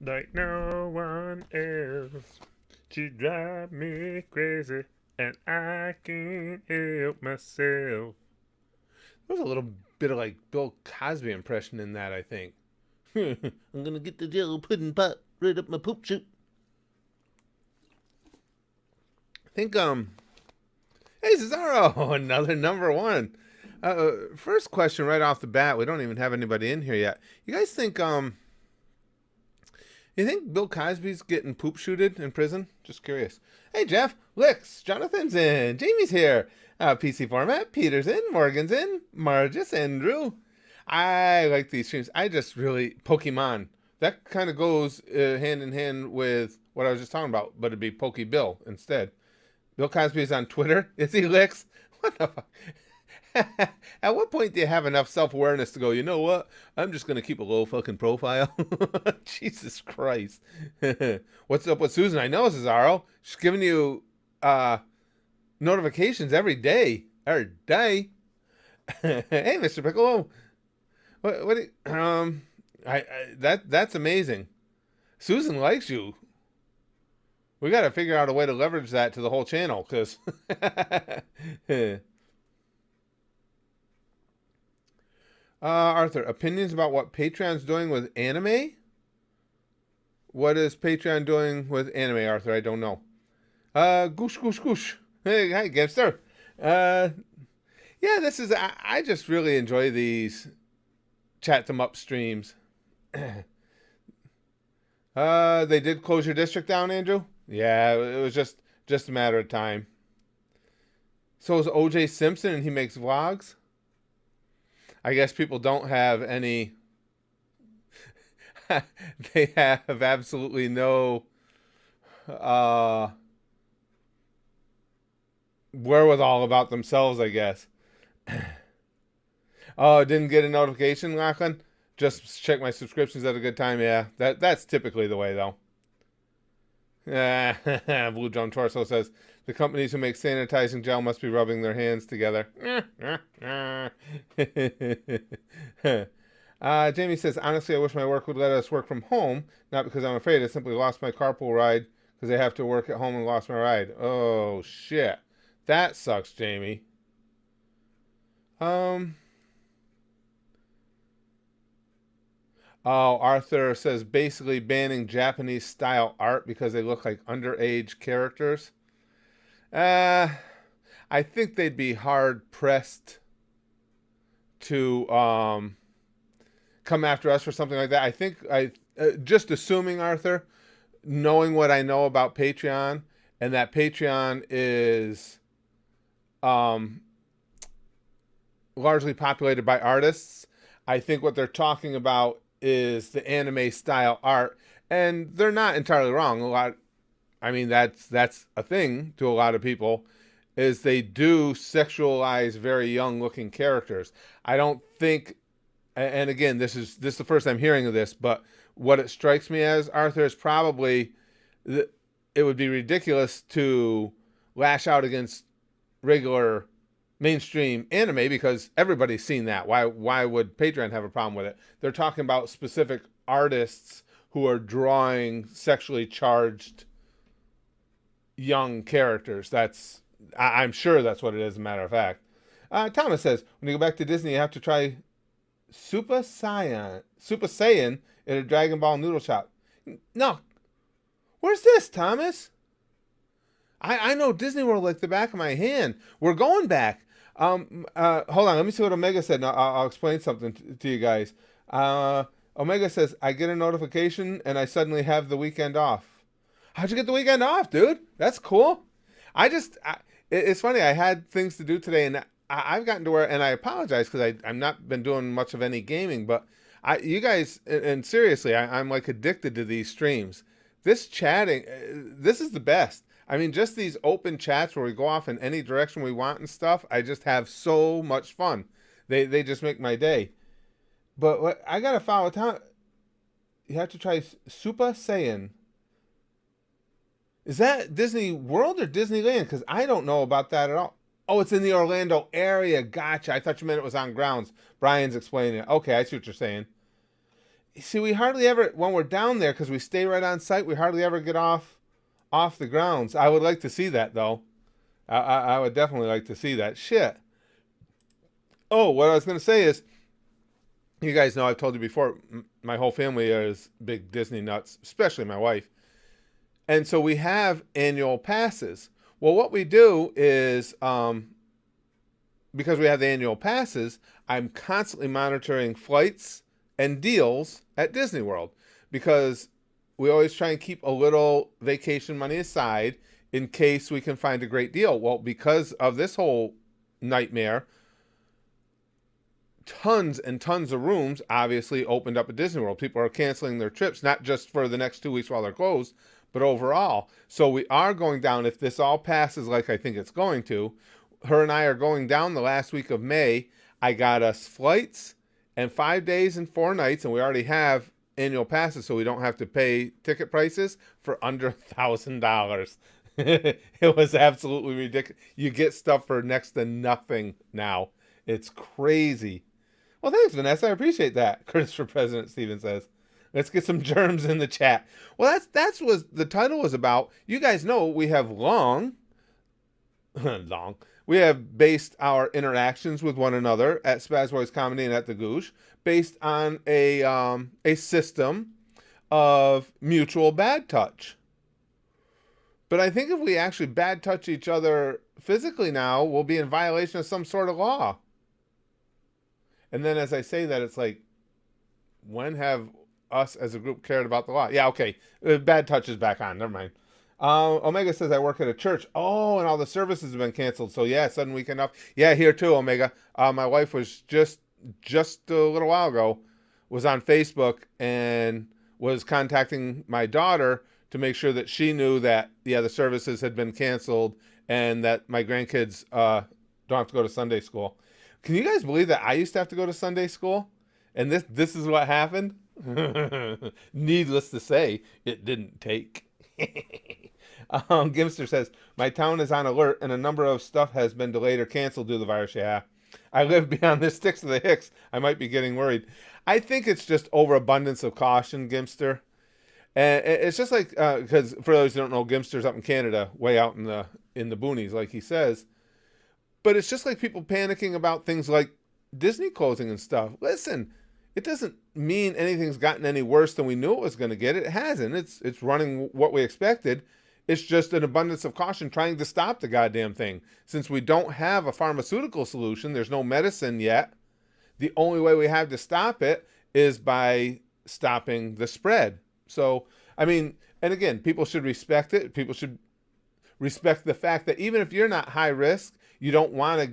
Like no one else. She drive me crazy, and I can't help myself. There was a little bit of like Bill Cosby impression in that, I think. I'm gonna get the jello pudding pop right up my poop chute. I think hey Cesaro, another number one. First question right off the bat. We don't even have anybody in here yet. You guys think you think Bill Cosby's getting poop shooted in prison? Just curious. Hey, Jeff, Licks, Jonathan's in, Jamie's here. PC format, Peter's in, Morgan's in, Margis, and Drew. I like these streams. I just really Pokemon. That kind of goes hand in hand with what I was just talking about, but it'd be Poke Bill instead. Bill Cosby is on Twitter. Is he Licks? What the fuck? At what point do you have enough self-awareness to go, you know what? I'm just going to keep a low fucking profile. Jesus Christ. What's up with Susan? I know, Cesaro. She's giving you notifications every day. Every day. Hey, Mr. Piccolo. What do you, that's amazing. Susan likes you. We got to figure out a way to leverage that to the whole channel, because Arthur, opinions about what Patreon's doing with anime? What is Patreon doing with anime, Arthur? I don't know. Goosh, goosh, goosh. Hey, hi, Gipster. Yeah, this is, I just really enjoy these chat them up streams. They did close your district down, Andrew? Yeah, it was just a matter of time. So is OJ Simpson and he makes vlogs? I guess people don't have any. They have absolutely no wherewithal about themselves, I guess. Oh, didn't get a notification, Lachlan? Just check my subscriptions at a good time. Yeah, that's typically the way, though. Blue John Torso says, the companies who make sanitizing gel must be rubbing their hands together. Jamie says, honestly, I wish my work would let us work from home. Not because I'm afraid. I simply lost my carpool ride because I have to work at home and lost my ride. Oh, shit. That sucks, Jamie. Oh, Arthur says basically banning Japanese style art because they look like underage characters. I think they'd be hard pressed to come after us for something like that. I think just assuming, Arthur, knowing what I know about Patreon, and that Patreon is largely populated by artists. I think what they're talking about is the anime style art, and they're not entirely wrong. That's a thing to a lot of people, is they do sexualize very young looking characters. I don't think, and again, this is the first I'm hearing of this, but what it strikes me as, Arthur, is probably it would be ridiculous to lash out against regular mainstream anime because everybody's seen that. Why would Patreon have a problem with it? They're talking about specific artists who are drawing sexually charged young characters. I'm sure that's what it is, as a matter of fact. Thomas says, when you go back to Disney, you have to try Super Saiyan at a Dragon Ball noodle shop. No. Where's this, Thomas? I know Disney World like the back of my hand. We're going back. Hold on. Let me see what Omega said. I'll explain something to you guys. Omega says, I get a notification and I suddenly have the weekend off. How'd you get the weekend off, dude? That's cool. It's funny. I had things to do today, and I've gotten to where, and I apologize because I've not been doing much of any gaming, but you guys, and seriously, I'm like addicted to these streams. This chatting, this is the best. I mean, just these open chats where we go off in any direction we want and stuff. I just have so much fun. They just make my day. But I gotta follow time. You have to try Super Saiyan. Is that Disney World or Disneyland? Because I don't know about that at all. Oh, it's in the Orlando area. Gotcha. I thought you meant it was on grounds. Brian's explaining it. Okay, I see what you're saying. See, we hardly ever, when we're down there, because we stay right on site, we hardly ever get off the grounds. I would like to see that, though. I would definitely like to see that. Shit. Oh, what I was going to say is, you guys know I've told you before, my whole family is big Disney nuts, especially my wife. And so we have annual passes. Well, what we do is, because we have the annual passes, I'm constantly monitoring flights and deals at Disney World because we always try and keep a little vacation money aside in case we can find a great deal. Well, because of this whole nightmare, tons and tons of rooms obviously opened up at Disney World. People are canceling their trips, not just for the next 2 weeks while they're closed, but overall. So we are going down, if this all passes like I think it's going to. Her and I are going down the last week of May. I got us flights and 5 days and 4 nights, and we already have annual passes, so we don't have to pay ticket prices for under $1,000. It was absolutely ridiculous. You get stuff for next to nothing now. It's crazy. Well, thanks, Vanessa. I appreciate that. Curtis for President, Steven says. Let's get some germs in the chat. Well, that's what the title was about. You guys know we have long. We have based our interactions with one another at Spaz Boys Comedy and at the Goosh based on a system of mutual bad touch. But I think if we actually bad touch each other physically now, we'll be in violation of some sort of law. And then as I say that, it's like, when have us as a group cared about the law? Yeah, okay. Bad touch is back on. Never mind. Omega says, I work at a church. Oh, and all the services have been canceled. So yeah, sudden weekend off. Yeah, here too, Omega. My wife was just a little while ago, was on Facebook and was contacting my daughter to make sure that she knew that, yeah, the services had been canceled and that my grandkids don't have to go to Sunday school. Can you guys believe that I used to have to go to Sunday school? And this is what happened? Needless to say, it didn't take. Gimster says, my town is on alert and a number of stuff has been delayed or canceled due to the virus. Yeah. I live beyond this sticks to the hicks. I might be getting worried. I think it's just overabundance of caution, Gimster. And it's just like, because for those who don't know, Gimster's up in Canada, way out in the boonies, like he says. But it's just like people panicking about things like Disney closing and stuff. Listen, it doesn't mean anything's gotten any worse than we knew it was going to get. It hasn't. It's running what we expected. It's just an abundance of caution trying to stop the goddamn thing. Since we don't have a pharmaceutical solution, there's no medicine yet. The only way we have to stop it is by stopping the spread. So, I mean, and again, people should respect it. People should respect the fact that even if you're not high risk, you don't want to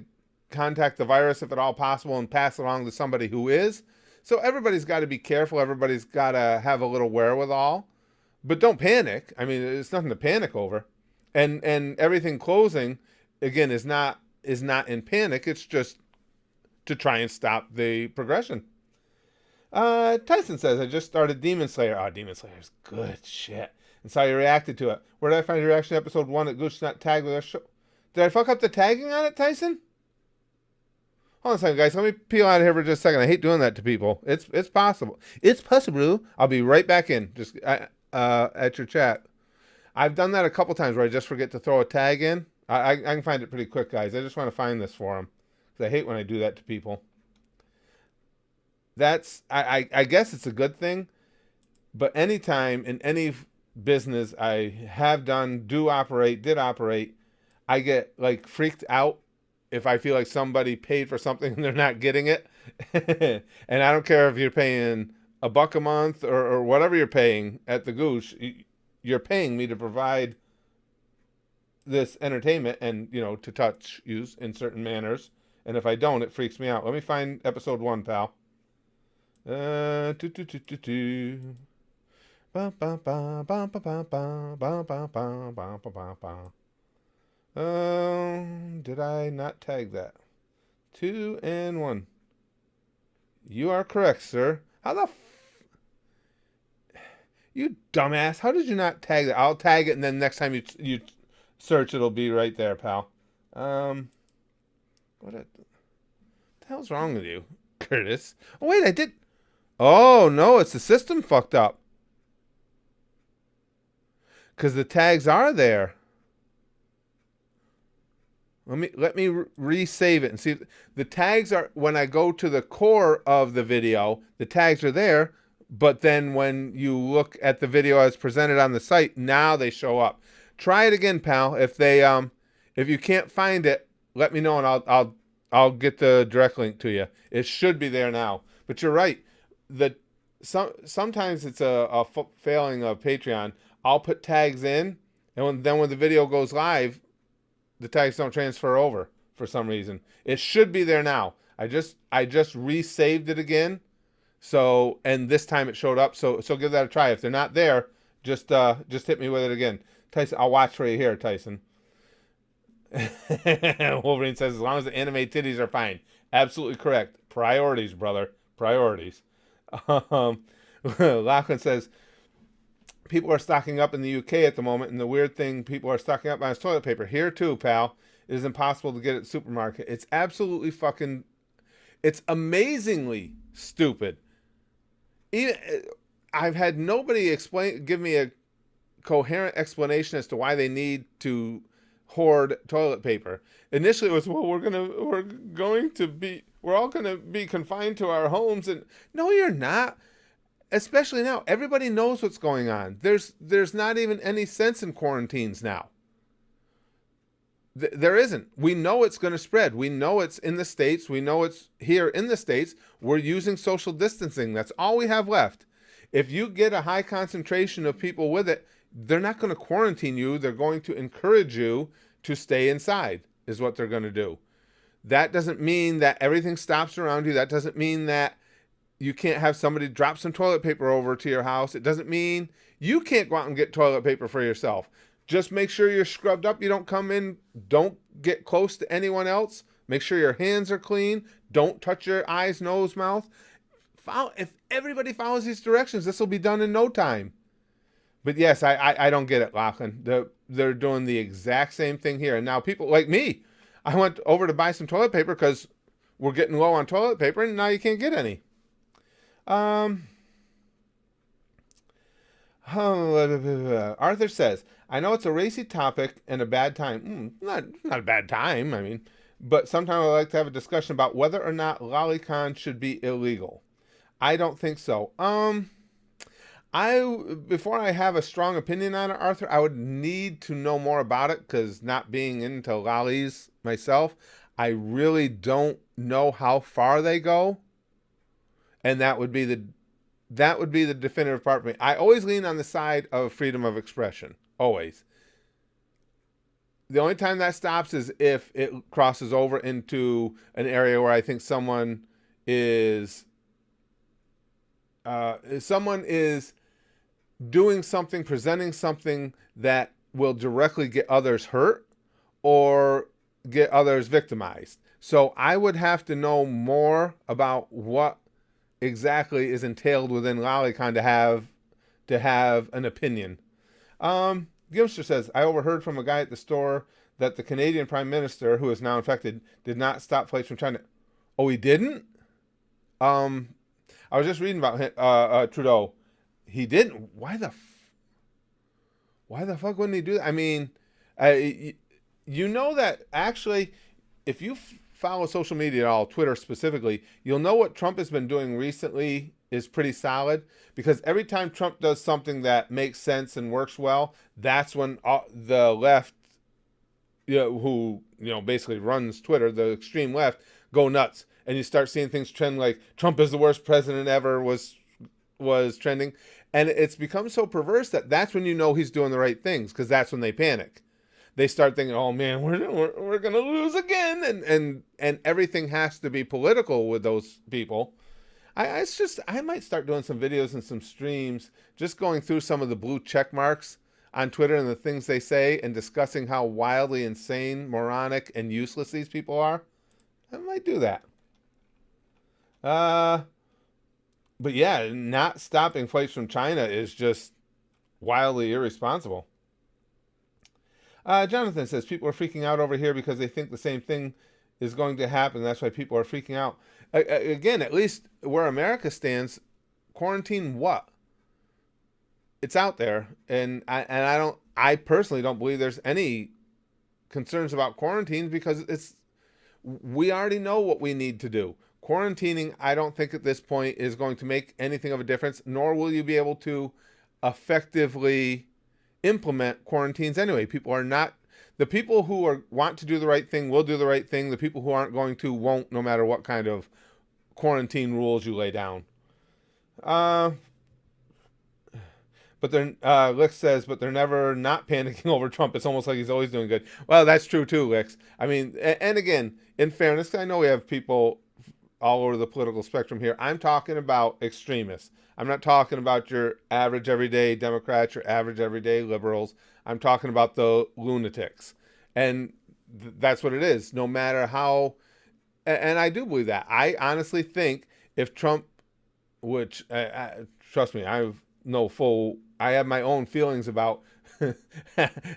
contact the virus if at all possible and pass it along to somebody who is. So everybody's got to be careful. Everybody's got to have a little wherewithal. But don't panic. I mean, it's nothing to panic over. And everything closing, again, is not in panic. It's just to try and stop the progression. Tyson says, I just started Demon Slayer. Oh, Demon Slayer's good shit. And so you reacted to it. Where did I find your reaction to episode 1 at Gooch not tagged with our show? Did I fuck up the tagging on it, Tyson? Hold on a second, guys. Let me peel out of here for just a second. I hate doing that to people. It's possible. It's possible. I'll be right back in. Just at your chat. I've done that a couple times where I just forget to throw a tag in. I can find it pretty quick, guys. I just want to find this for them. Because I hate when I do that to people. That's, I guess it's a good thing. But anytime in any business I have done, did operate, I get like freaked out if I feel like somebody paid for something and they're not getting it. And I don't care if you're paying $1 a month or whatever you're paying at the Gooch, you're paying me to provide this entertainment and, you know, to touch you in certain manners. And if I don't, it freaks me out. Let me find episode 1, pal. Did I not tag that? 2 and 1. You are correct, sir. How the you dumbass. How did you not tag that? I'll tag it, and then next time you search, it'll be right there, pal. What the hell's wrong with you, Curtis? Oh, wait, I did. Oh no, it's the system fucked up because the tags are there. Let me resave it and see. The tags are when I go to the core of the video. The tags are there, but then when you look at the video as presented on the site, now they show up. Try it again, pal. If you can't find it, let me know and I'll get the direct link to you. It should be there now. But you're right. The sometimes it's a failing of Patreon. I'll put tags in, and when the video goes live, the tags don't transfer over for some reason. It should be there now. I just resaved it again. So, and this time it showed up. So give that a try. If they're not there, just hit me with it again. Tyson, I'll watch right here, Tyson. Wolverine says as long as the anime titties are fine. Absolutely correct. Priorities, brother. Priorities. Lachlan says people are stocking up in the UK at the moment, and the weird thing, people are stocking up on his toilet paper. Here too, pal. It is impossible to get at the supermarket. It's absolutely fucking... It's amazingly stupid. Even, I've had nobody give me a coherent explanation as to why they need to hoard toilet paper. Initially it was, well, we're all gonna be confined to our homes, and no, you're not. Especially now, everybody knows what's going on. There's not even any sense in quarantines now. There isn't. We know it's going to spread. We know it's in the States. We know it's here in the States. We're using social distancing. That's all we have left. If you get a high concentration of people with it, they're not going to quarantine you. They're going to encourage you to stay inside, is what they're going to do. That doesn't mean that everything stops around you. That doesn't mean that you can't have somebody drop some toilet paper over to your house. It doesn't mean you can't go out and get toilet paper for yourself. Just make sure you're scrubbed up. You don't come in. Don't get close to anyone else. Make sure your hands are clean. Don't touch your eyes, nose, mouth. If everybody follows these directions, this will be done in no time. But yes, I don't get it, Lachlan. They're doing the exact same thing here. And now people like me, I went over to buy some toilet paper because we're getting low on toilet paper, and now you can't get any. Arthur says, I know it's a racy topic and a bad time. Not a bad time, I mean, but sometimes I like to have a discussion about whether or not lolicon should be illegal. I don't think so. Before I have a strong opinion on it, Arthur, I would need to know more about it, because not being into lollies myself, I really don't know how far they go. And that would be the definitive part for me. I always lean on the side of freedom of expression. Always. The only time that stops is if it crosses over into an area where I think someone is doing something, presenting something that will directly get others hurt or get others victimized. So I would have to know more about what exactly is entailed within lolicon to have an opinion. Gimster says, I overheard from a guy at the store that the Canadian Prime Minister, who is now infected, did not stop flights from China. Oh, he didn't? I was just reading about Trudeau. He didn't. Why the fuck wouldn't he do that? I mean, you know that actually, if you follow social media at all, Twitter specifically, you'll know what Trump has been doing recently is pretty solid, because every time Trump does something that makes sense and works well, that's when the left, who basically runs Twitter, the extreme left, go nuts, and you start seeing things trend like Trump is the worst president ever was trending, and it's become so perverse that that's when you know he's doing the right things, because that's when they panic. They start thinking, oh man, we're gonna lose again, and everything has to be political with those people. I might start doing some videos and some streams, just going through some of the blue check marks on Twitter and the things they say, and discussing how wildly insane, moronic, and useless these people are. I might do that. But yeah, not stopping flights from China is just wildly irresponsible. Jonathan says, people are freaking out over here because they think the same thing is going to happen. That's why people are freaking out. Again, at least where America stands, Quarantine what? It's out there, and I personally don't believe there's any concerns about quarantines because we already know what we need to do. Quarantining, I don't think at this point is going to make anything of a difference, nor will you be able to effectively implement quarantines anyway. People are not the people who want to do the right thing will do the right thing. The people who aren't going to won't, no matter what kind of quarantine rules you lay down. But they're Lix says, but they're never not panicking over Trump. It's almost like he's always doing good. Well, that's true too, Lix. I mean, and again, in fairness, I know we have people all over the political spectrum here. I'm talking about extremists. I'm not talking about your average everyday Democrats, your average everyday liberals. I'm talking about the lunatics. And that's what it is. No matter how, and I do believe that. I honestly think if Trump, which, trust me, I have my own feelings about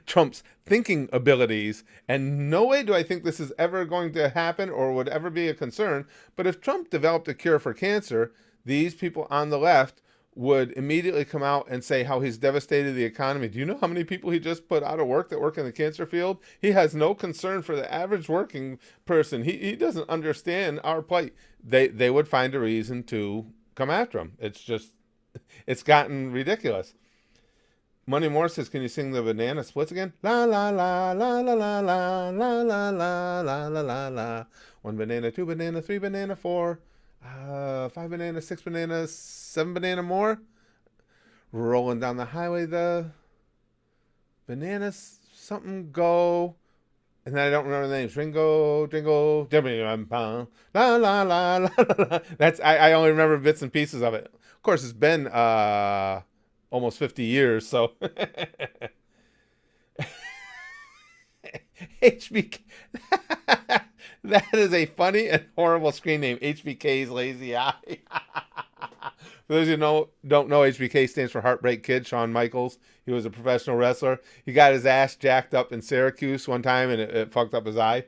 Trump's thinking abilities, and no way do I think this is ever going to happen or would ever be a concern. But if Trump developed a cure for cancer, these people on the left would immediately come out and say how he's devastated the economy. Do you know how many people he just put out of work that work in the cancer field? He has no concern for the average working person. He doesn't understand our plight. They would find a reason to come after him. It's gotten ridiculous. Money Moore says, can you sing the banana splits again? La la la la la la la la la la la la la la. 1 banana, 2 banana, 3 banana, 4, 5 banana, 6 banana, 7 banana more. Rolling down the highway, the bananas something go. And then I don't remember the names. Ringo, Jingle, la la la la la. That's I only remember bits and pieces of it. Of course, it's been almost 50 years, so HBK. That is a funny and horrible screen name. HBK's Lazy Eye. For those who don't know, HBK stands for Heartbreak Kid, Shawn Michaels. He was a professional wrestler. He got his ass jacked up in Syracuse one time, and it fucked up his eye.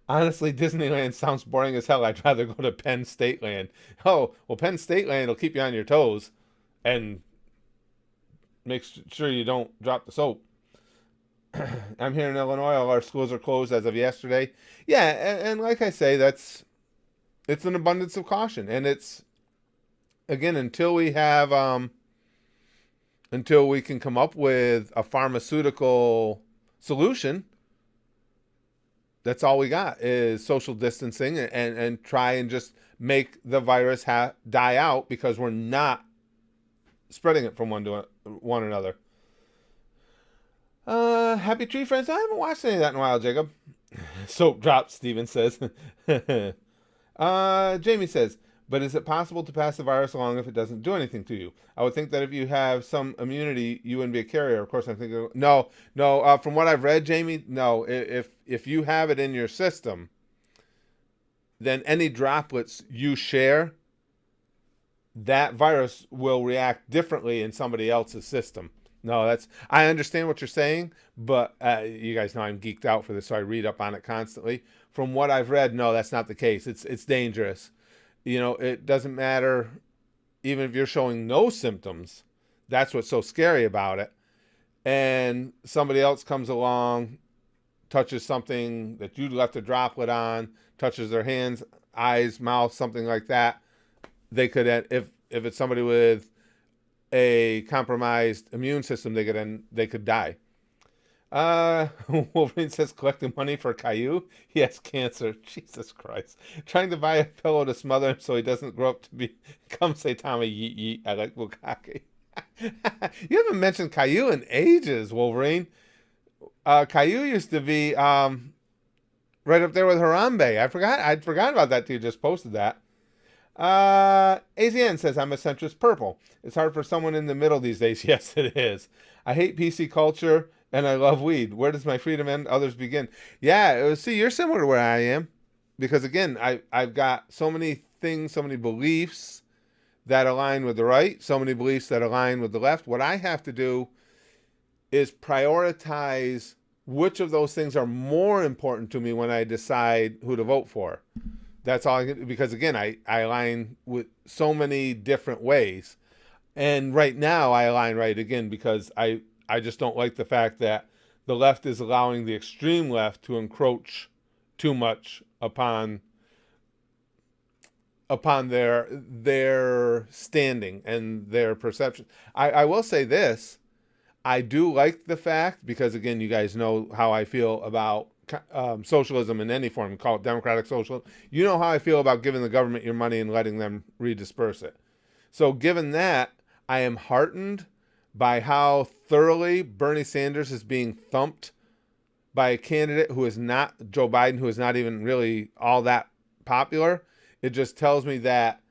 Honestly, Disneyland sounds boring as hell. I'd rather go to Penn State Land. Oh, well, Penn State Land will keep you on your toes and make sure you don't drop the soap. I'm here in Illinois. All our schools are closed as of yesterday. Yeah, and like I say, it's an abundance of caution. And it's, again, until we can come up with a pharmaceutical solution, that's all we got is social distancing and try and just make the virus die out because we're not spreading it from one to one another. Happy Tree Friends. I haven't watched any of that in a while, Jacob. Soap drop, Steven says. Jamie says, but is it possible to pass the virus along if it doesn't do anything to you? I would think that if you have some immunity, you wouldn't be a carrier. Of course, I'm thinking, no. From what I've read, Jamie, no. If you have it in your system, then any droplets you share, that virus will react differently in somebody else's system. No, I understand what you're saying, but you guys know I'm geeked out for this, so I read up on it constantly. From what I've read, no, that's not the case. It's dangerous. It doesn't matter even if you're showing no symptoms. That's what's so scary about it. And somebody else comes along, touches something that you left a droplet on, touches their hands, eyes, mouth, something like that. They could, if it's somebody with a compromised immune system, they could die. Wolverine says collecting money for Caillou. He has cancer. Jesus Christ. Trying to buy a pillow to smother him so he doesn't grow up to become Saitama. Yeet yeet. I like Bukake. You haven't mentioned Caillou in ages, Wolverine. Caillou used to be right up there with Harambe. I'd forgotten about that till you just posted that. AZN says, I'm a centrist purple. It's hard for someone in the middle these days. Yes, it is. I hate PC culture and I love weed. Where does my freedom end? Others begin. Yeah, see, you're similar to where I am. Because again, I've got so many things, so many beliefs that align with the right, so many beliefs that align with the left. What I have to do is prioritize which of those things are more important to me when I decide who to vote for. That's all I can do, because again, I align with so many different ways. And right now I align right again because I just don't like the fact that the left is allowing the extreme left to encroach too much upon their standing and their perception. I will say this. I do like the fact, because again, you guys know how I feel about socialism in any form, call it democratic socialism. You know how I feel about giving the government your money and letting them redisperse it. So, given that, I am heartened by how thoroughly Bernie Sanders is being thumped by a candidate who is not Joe Biden, who is not even really all that popular. It just tells me that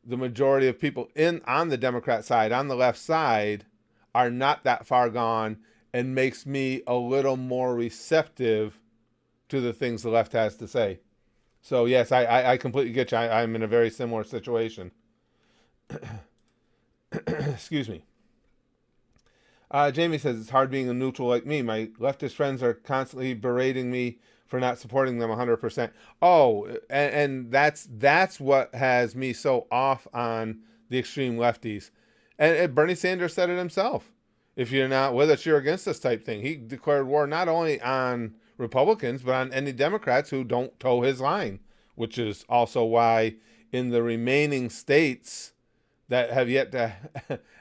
the majority of people on the Democrat side, on the left side, are not that far gone, and makes me a little more receptive to the things the left has to say. So yes, I completely get you. I'm in a very similar situation. Excuse me. Jamie says it's hard being a neutral like me. My leftist friends are constantly berating me for not supporting them 100%. Oh, and that's what has me so off on the extreme lefties. And Bernie Sanders said it himself. If you're not with us, you're against us type thing. He declared war not only on Republicans, but on any Democrats who don't toe his line, which is also why in the remaining states that have yet to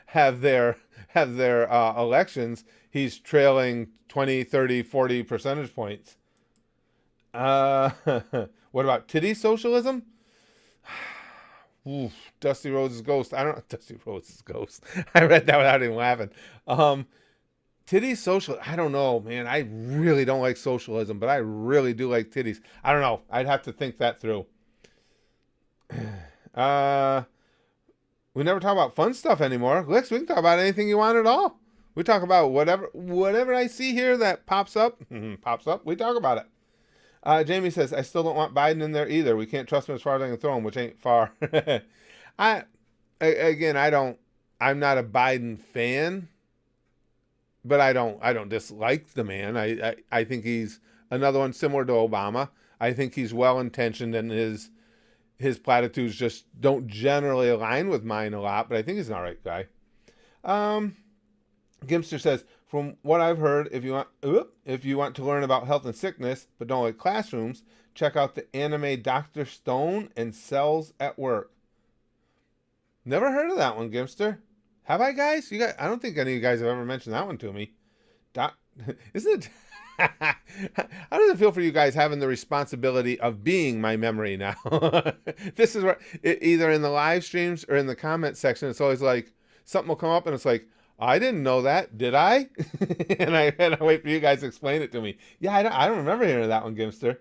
have their elections, he's trailing 20, 30, 40 percentage points. Uh, what about titty socialism? Oof, Dusty Rhodes' Ghost. I don't know. Dusty Rhodes' Ghost. I read that without even laughing. Titty social. I don't know, man. I really don't like socialism, but I really do like titties. I don't know. I'd have to think that through. Uh, we never talk about fun stuff anymore. Lex, we can talk about anything you want at all. We talk about whatever I see here that pops up. Pops up. We talk about it. Jamie says, I still don't want Biden in there either. We can't trust him as far as I can throw him, which ain't far. I again, I'm not a Biden fan, but I don't dislike the man. I think he's another one similar to Obama. I think he's well intentioned, and his platitudes just don't generally align with mine a lot, but I think he's an all right guy. Um, Gimster says, from what I've heard, if you want to learn about health and sickness but don't like classrooms, check out the anime Dr. Stone and Cells at Work. Never heard of that one, Gimster. Have I, guys? You guys? I don't think any of you guys have ever mentioned that one to me. Isn't it? How does it feel for you guys having the responsibility of being my memory now? This is where either in the live streams or in the comment section, it's always like something will come up and it's like, I didn't know that, did I? and I wait for you guys to explain it to me. Yeah, I don't remember hearing that one, Gimster.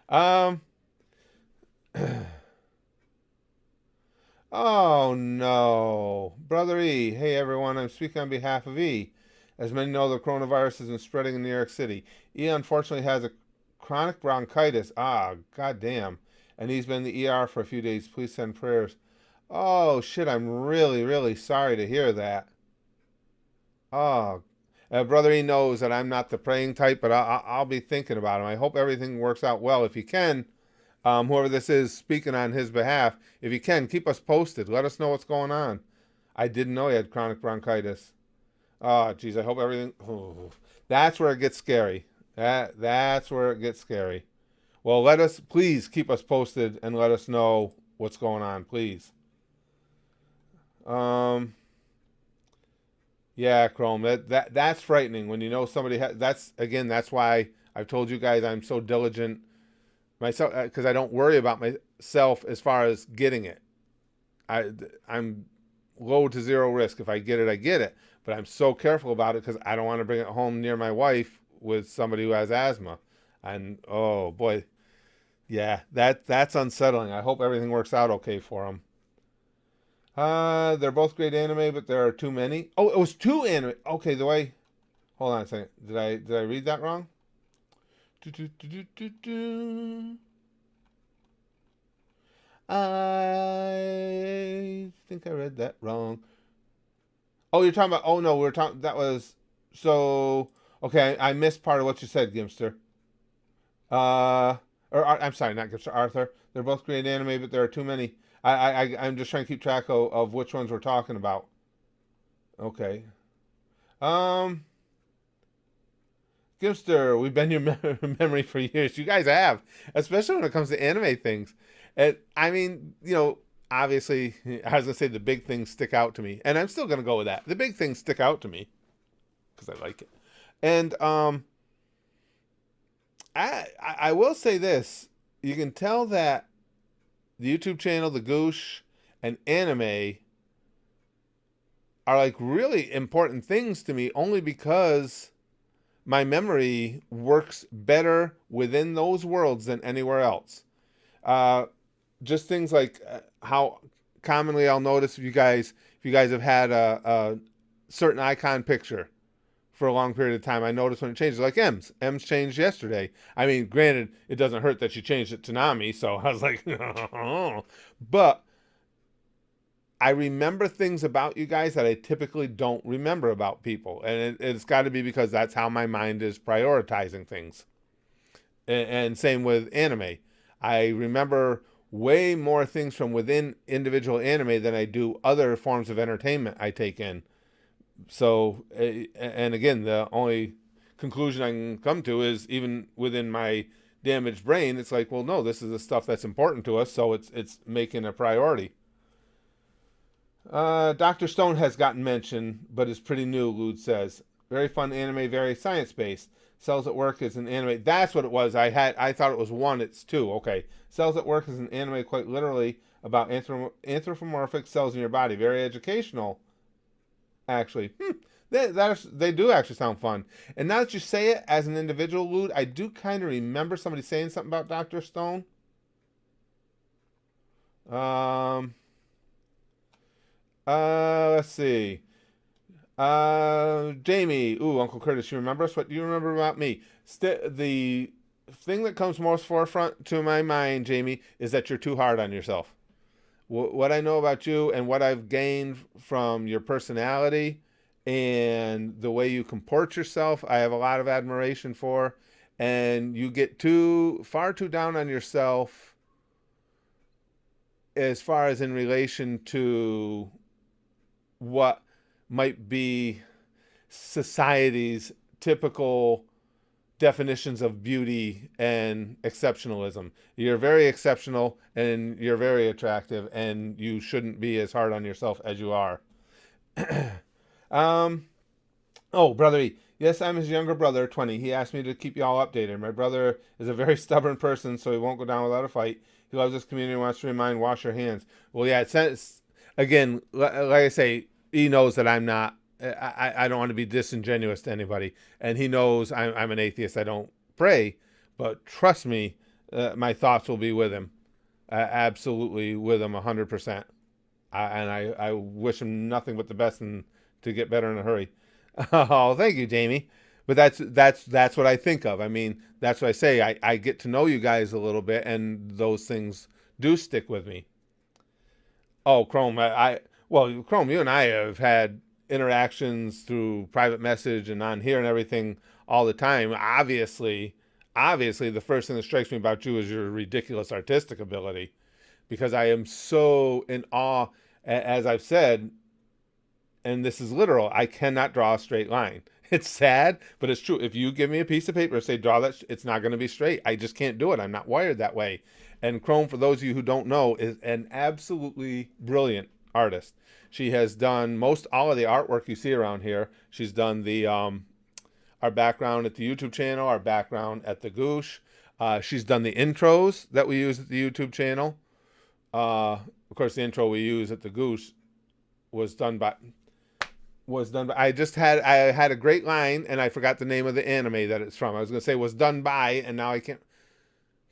Um. Oh no, brother E. Hey everyone, I'm speaking on behalf of E. As many know, the coronavirus isn't spreading in New York City. E unfortunately has a chronic bronchitis. Ah, goddamn. And he's been in the ER for a few days. Please send prayers. Oh shit, I'm really, really sorry to hear that. Oh, brother E knows that I'm not the praying type, but I'll be thinking about him. I hope everything works out well. If you can, whoever this is speaking on his behalf, if you can, keep us posted. Let us know what's going on. I didn't know he had chronic bronchitis. Oh, geez, I hope everything... Oh, that's where it gets scary. That's where it gets scary. Well, please keep us posted and let us know what's going on, please. Yeah, Chrome. That's frightening when you know somebody has. That's why I've told you guys I'm so diligent myself, because I don't worry about myself as far as getting it. I'm low to zero risk. If I get it, I get it. But I'm so careful about it because I don't want to bring it home near my wife with somebody who has asthma. And oh boy, yeah, that's unsettling. I hope everything works out okay for them. They're both great anime, but there are too many. Oh, it was two anime. Okay, hold on a second. Did I read that wrong? I think I read that wrong. Oh, you're talking about. Oh no, we're talking. That was so. Okay, I missed part of what you said, Gimster. Uh, I'm sorry, not Gimster. Arthur. They're both great anime, but there are too many. I'm just trying to keep track of which ones we're talking about. Okay. Um, Gimster, we've been your memory for years. You guys have, especially when it comes to anime things. And I mean, obviously, I was gonna say the big things stick out to me, and I'm still gonna go with that. The big things stick out to me because I like it. And I will say this: you can tell that the YouTube channel, the Goosh, and anime are like really important things to me, only because my memory works better within those worlds than anywhere else. Uh, just things like how commonly I'll notice if you guys have had a certain icon picture for a long period of time, I notice when it changes. Like M's changed yesterday. I mean, granted, it doesn't hurt that she changed it to Nami, so I was like, but I remember things about you guys that I typically don't remember about people, and it's got to be because that's how my mind is prioritizing things. And same with anime. I remember way more things from within individual anime than I do other forms of entertainment I take in. So, and again, the only conclusion I can come to is even within my damaged brain, it's like, well, no, this is the stuff that's important to us, so it's making a priority. Dr. Stone has gotten mention, but is pretty new, Lude says. Very fun anime, very science based. Cells at Work is an anime. That's what it was. I thought it was one, it's two. Okay. Cells at Work is an anime quite literally about anthropomorphic cells in your body. Very educational, actually. They do actually sound fun. And now that you say it as an individual, Lude, I do kind of remember somebody saying something about Dr. Stone. Um, let's see. Jamie, ooh, Uncle Curtis, you remember us? What do you remember about me? The thing that comes most forefront to my mind, Jamie, is that you're too hard on yourself. What I know about you and what I've gained from your personality and the way you comport yourself, I have a lot of admiration for. And you get far too down on yourself as far as in relation to what might be society's typical definitions of beauty and exceptionalism. You're very exceptional and you're very attractive, and you shouldn't be as hard on yourself as you are. um, oh, brother E. Yes, I'm his younger brother, 20. He asked me to keep you all updated. My brother is a very stubborn person, so he won't go down without a fight. He loves his community and wants to remind, wash your hands. Well, yeah, it's again, like I say, he knows that I'm not. I don't want to be disingenuous to anybody, and he knows I'm an atheist. I don't pray, but trust me, my thoughts will be with him, absolutely with him, 100%. And I wish him nothing but the best and to get better in a hurry. Oh, thank you, Jamie. But that's what I think of. I mean, that's what I say. I get to know you guys a little bit, and those things do stick with me. Oh, Chrome, well, Chrome, you and I have had interactions through private message and on here and everything all the time. Obviously, the first thing that strikes me about you is your ridiculous artistic ability, because I am so in awe. As I've said, and this is literal, I cannot draw a straight line. It's sad, but it's true. If you give me a piece of paper and say draw that, it's not going to be straight. I just can't do it. I'm not wired that way. And Chrome, for those of you who don't know, is an absolutely brilliant artist. She has done most all of the artwork you see around here. She's done the our background at the YouTube channel, our background at the Goosh. She's done the intros that we use at the YouTube channel. Of course, the intro we use at the Goosh was done by I had a great line and I forgot the name of the anime that it's from. I was gonna say was done by, and now I can't.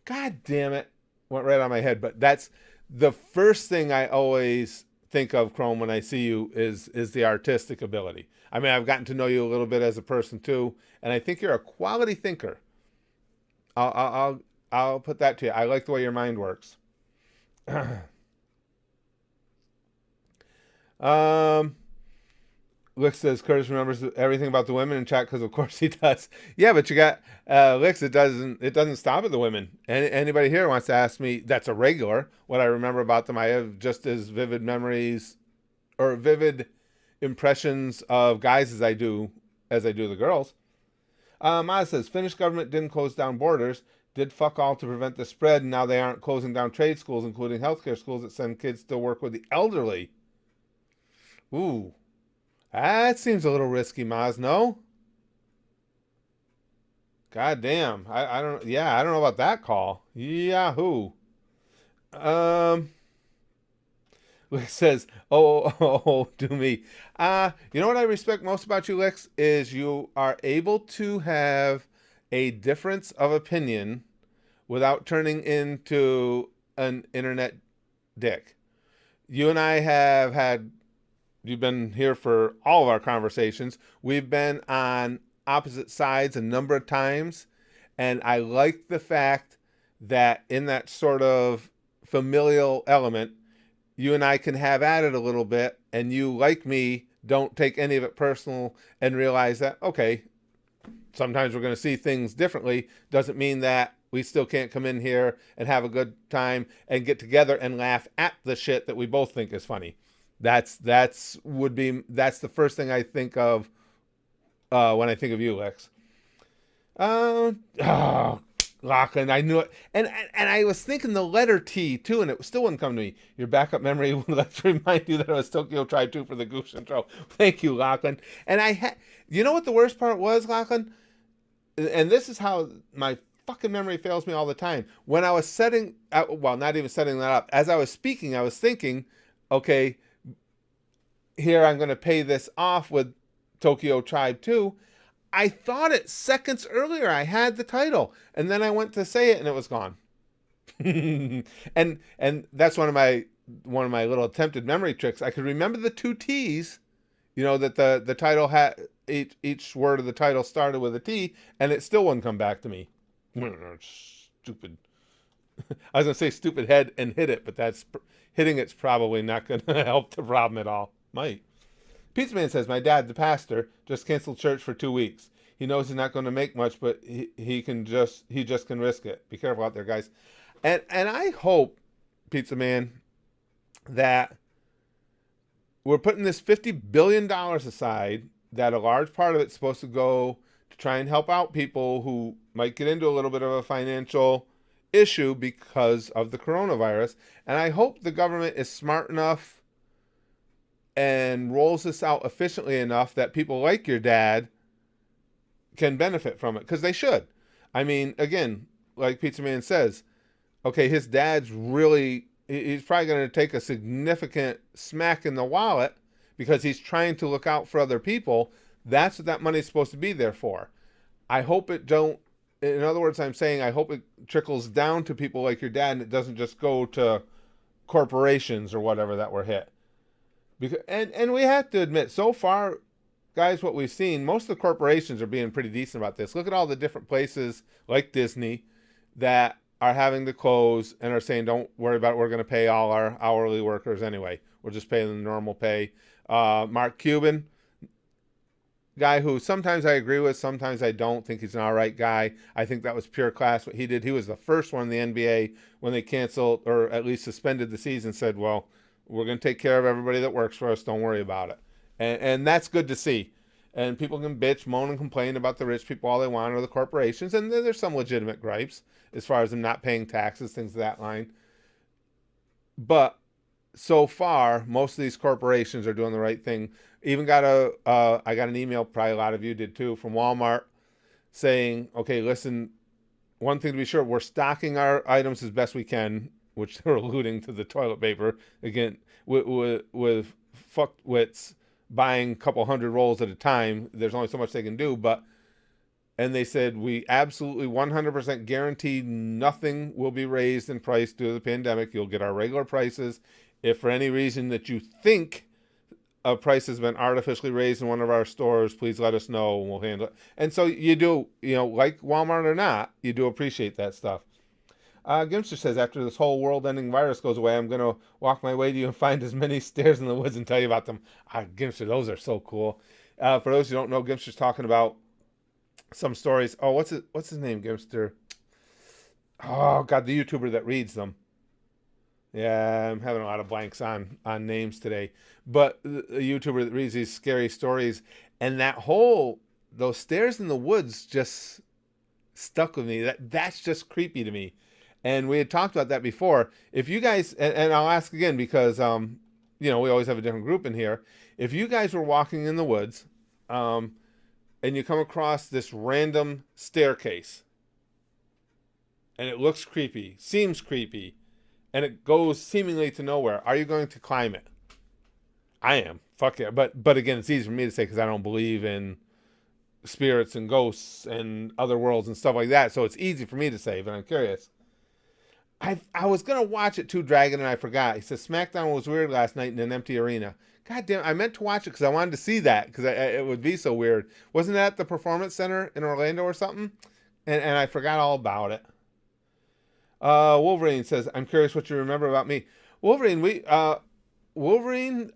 God damn it, went right on my head. But that's the first thing I always think of, Chrome, when I see you is the artistic ability. I mean, I've gotten to know you a little bit as a person too, and I think you're a quality thinker. I'll put that to you. I like the way your mind works. um. Lick says Curtis remembers everything about the women in chat because of course he does. Yeah, but you got Licks. It doesn't stop at the women. Anybody here wants to ask me that's a regular what I remember about them? I have just as vivid memories or vivid impressions of guys as I do the girls. Maz says Finnish government didn't close down borders, did fuck all to prevent the spread, and now they aren't closing down trade schools, including healthcare schools that send kids to work with the elderly. Ooh, that seems a little risky, Maz. No, god damn. I don't. Yeah, I don't know about that call. Yahoo. Um. Lex says, do me. You know what I respect most about you, Lex, is you are able to have a difference of opinion without turning into an internet dick. You and I have had, you've been here for all of our conversations. We've been on opposite sides a number of times. And I like the fact that in that sort of familial element, you and I can have at it a little bit, and you, like me, don't take any of it personal and realize that, okay, sometimes we're going to see things differently. Doesn't mean that we still can't come in here and have a good time and get together and laugh at the shit that we both think is funny. That's the first thing I think of when I think of you, Lex. Oh, Lachlan, I knew it, and I was thinking the letter T too, and it still wouldn't come to me. Your backup memory let's remind you that it was Tokyo Tribe 2 for the Goose intro. Thank you, Lachlan. And I had, you know what the worst part was, Lachlan, and this is how my fucking memory fails me all the time. When I was setting, well, not even setting that up, as I was speaking, I was thinking, okay, here I'm going to pay this off with Tokyo Tribe 2. I thought it seconds earlier I had the title, and then I went to say it and it was gone. and that's one of my little attempted memory tricks. I could remember the two T's, you know, that the title had, each word of the title started with a T, and it still wouldn't come back to me. Stupid. I was gonna say stupid head and hit it, but that's hitting it's probably not gonna help the problem at all. Might. Pizza Man says, my dad, the pastor, just canceled church for 2 weeks. He knows he's not going to make much, but he just can risk it. Be careful out there, guys. And I hope, Pizza Man, that we're putting this $50 billion aside, that a large part of it's supposed to go to try and help out people who might get into a little bit of a financial issue because of the coronavirus. And I hope the government is smart enough and rolls this out efficiently enough that people like your dad can benefit from it, because they should. I mean, again, like Pizza Man says, okay, his dad's really, he's probably going to take a significant smack in the wallet because he's trying to look out for other people. That's what that money's supposed to be there for. I hope it don't, in other words, I'm saying I hope it trickles down to people like your dad and it doesn't just go to corporations or whatever that were hit. Because, and we have to admit, so far, guys, what we've seen, most of the corporations are being pretty decent about this. Look at all the different places like Disney that are having to close and are saying, don't worry about it, we're going to pay all our hourly workers anyway. We'll just pay them the normal pay. Mark Cuban, guy who sometimes I agree with, sometimes I don't think he's an all right guy. I think that was pure class what he did. He was the first one in the NBA when they canceled or at least suspended the season, said, well, we're going to take care of everybody that works for us. Don't worry about it. And that's good to see. And people can bitch, moan, and complain about the rich people all they want or the corporations. And there's some legitimate gripes as far as them not paying taxes, things of that line. But so far, most of these corporations are doing the right thing. Even got I got an email, probably a lot of you did too, from Walmart saying, okay, listen, one thing to be sure, we're stocking our items as best we can, which they're alluding to the toilet paper, again, with fuckwits buying a couple hundred rolls at a time. There's only so much they can do, and they said, we absolutely 100% guarantee nothing will be raised in price due to the pandemic. You'll get our regular prices. If for any reason that you think a price has been artificially raised in one of our stores, please let us know and we'll handle it. And so you do, like Walmart or not, you do appreciate that stuff. Gimster says, after this whole world-ending virus goes away, I'm going to walk my way to you and find as many stairs in the woods and tell you about them. Gimster, those are so cool. For those who don't know, Gimster's talking about some stories. Oh, what's his name, Gimster? Oh, God, the YouTuber that reads them. Yeah, I'm having a lot of blanks on names today. But a YouTuber that reads these scary stories, and that whole those stairs in the woods just stuck with me. That's just creepy to me. And we had talked about that before. If you guys, and I'll ask again because we always have a different group in here. If you guys were walking in the woods, um, and you come across this random staircase, and it looks creepy, seems creepy, and it goes seemingly to nowhere, are you going to climb it? I am. Fuck yeah. But again, it's easy for me to say because I don't believe in spirits and ghosts and other worlds and stuff like that. So it's easy for me to say, but I'm curious. I was gonna watch it too, Dragon, and I forgot. He says SmackDown was weird last night in an empty arena. God damn! I meant to watch it because I wanted to see that because it would be so weird. Wasn't that at the Performance Center in Orlando or something? And I forgot all about it. Wolverine says, "I'm curious what you remember about me." Wolverine.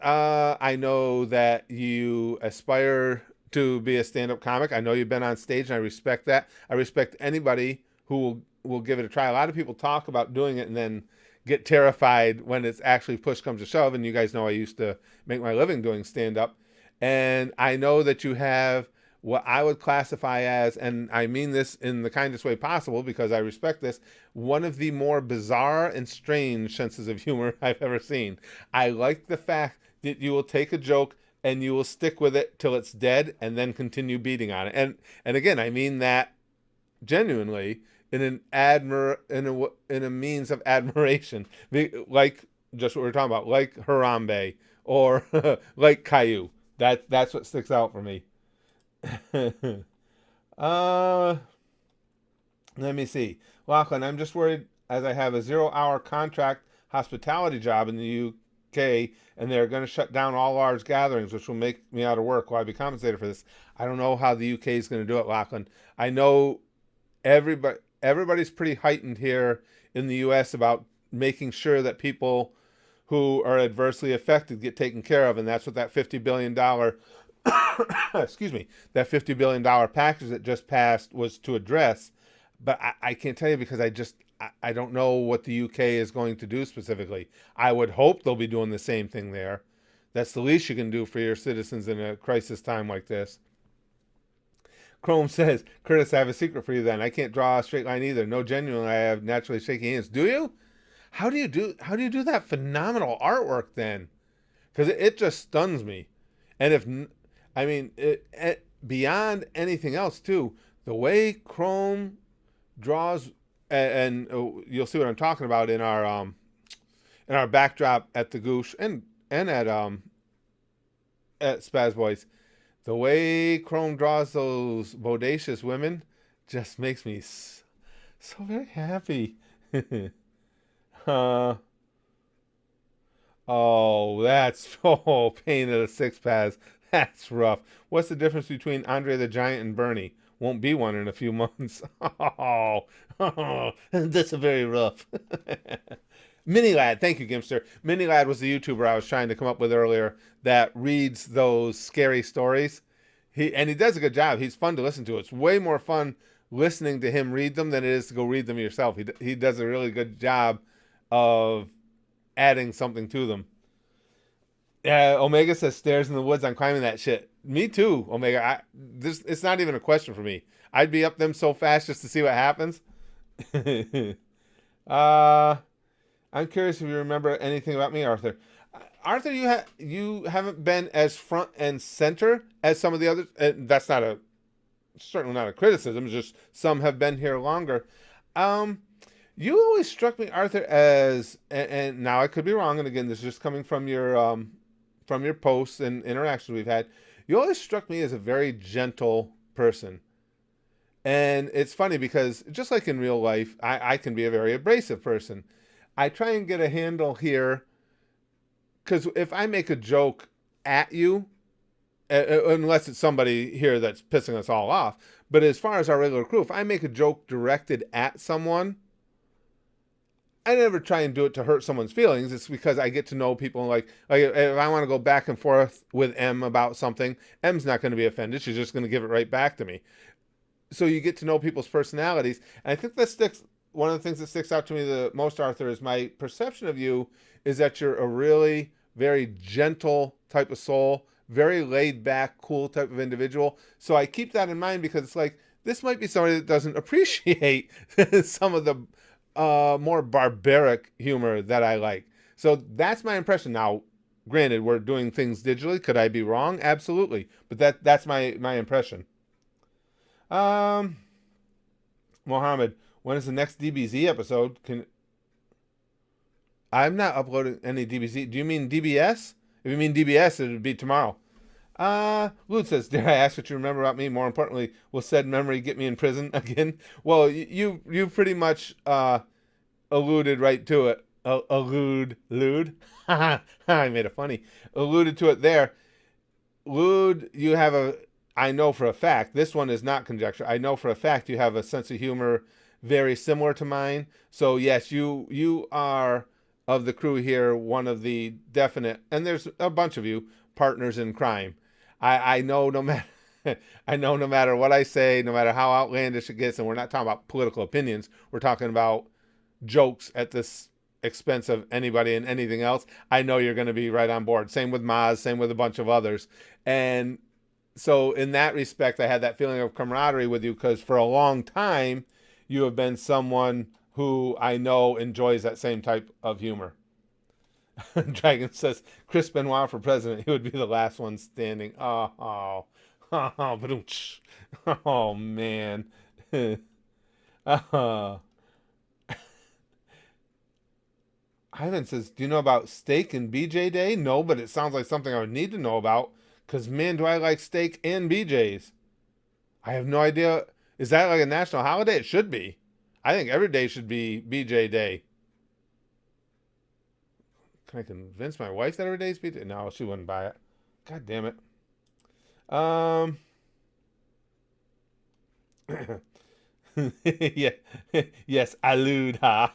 I know that you aspire to be a stand-up comic. I know you've been on stage, and I respect that. I respect anybody who will give it a try. A lot of people talk about doing it and then get terrified when it's actually push comes to shove. And you guys know I used to make my living doing stand-up, and I know that you have what I would classify as, and I mean this in the kindest way possible because I respect this, one of the more bizarre and strange senses of humor I've ever seen. I like the fact that you will take a joke and you will stick with it till it's dead and then continue beating on it. And again, I mean that genuinely in a means of admiration, like just what we're talking about, like Harambe or like Caillou. That's what sticks out for me. uh, Let me see. Lachlan, I'm just worried as I have a 0 hour contract hospitality job in the UK and they're going to shut down all large gatherings, which will make me out of work. Will I be compensated for this? I don't know how the UK is going to do it, Lachlan. I know everybody's pretty heightened here in the US about making sure that people who are adversely affected get taken care of, and that's what that $50 billion excuse me, that $50 billion package that just passed was to address. But I can't tell you because I don't know what the UK is going to do specifically. I would hope they'll be doing the same thing there. That's the least you can do for your citizens in a crisis time like this. Chrome says, Curtis, I have a secret for you then. I can't draw a straight line either. No, genuinely, I have naturally shaky hands. Do you? How do you do that phenomenal artwork then? Because it just stuns me. And if I mean beyond anything else too, the way Chrome draws, and you'll see what I'm talking about in our backdrop at the Goosh and at Spaz Boys. The way Chrome draws those bodacious women just makes me so very happy. uh, oh, that's pain in the six pads. That's rough. What's the difference between Andre the Giant and Bernie? Won't be one in a few months. That's a very rough. Mini Lad, thank you, Gimster. Mini Lad was the YouTuber I was trying to come up with earlier that reads those scary stories. He does a good job. He's fun to listen to. It's way more fun listening to him read them than it is to go read them yourself. He does a really good job of adding something to them. Omega says stairs in the woods. I'm climbing that shit. Me too, Omega. It's not even a question for me. I'd be up them so fast just to see what happens. uh, I'm curious if you remember anything about me, Arthur. Arthur, you haven't been as front and center as some of the others. That's certainly not a criticism. It's just some have been here longer. You always struck me, Arthur, as and now I could be wrong. And again, this is just coming from your posts and interactions we've had. You always struck me as a very gentle person. And it's funny because just like in real life, I can be a very abrasive person. I try and get a handle here because if I make a joke at you, unless it's somebody here that's pissing us all off, but as far as our regular crew, if I make a joke directed at someone, I never try and do it to hurt someone's feelings. It's because I get to know people. Like if I want to go back and forth with M about something, M's not going to be offended. She's just going to give it right back to me. So you get to know people's personalities. And I think that sticks one of the things that sticks out to me the most, Arthur, is my perception of you is that you're a really very gentle type of soul, very laid back, cool type of individual. So I keep that in mind because it's like this might be somebody that doesn't appreciate some of the more barbaric humor that I like. So that's my impression. Now, granted, we're doing things digitally. Could I be wrong? Absolutely. But that's my impression. Um, Mohammed, when is the next DBZ episode? I'm not uploading any DBZ. Do you mean DBS? If you mean DBS, it would be tomorrow. Lud says, dare I ask what you remember about me? More importantly, will said memory get me in prison again? Well, you pretty much alluded right to it. Allude. I made it funny. Alluded to it there. Lude, you have I know for a fact, this one is not conjecture. I know for a fact you have a sense of humor very similar to mine. So yes, you are of the crew here, one of the definite, and there's a bunch of you, partners in crime. I know no matter I know no matter what I say, no matter how outlandish it gets, and we're not talking about political opinions, we're talking about jokes at this expense of anybody and anything else. I know you're going to be right on board. Same with Maz, same with a bunch of others. And so in that respect, I had that feeling of camaraderie with you because for a long time, you have been someone who I know enjoys that same type of humor. Dragon says, Chris Benoit for president. He would be the last one standing. Oh, man. Ivan says, do you know about steak and BJ Day? No, but it sounds like something I would need to know about because, man, do I like steak and BJ's. I have no idea. Is that like a national holiday? It should be. I think every day should be BJ Day. Can I convince my wife that every day is BJ? No, she wouldn't buy it. God damn it. Yeah, yes, allude, ha.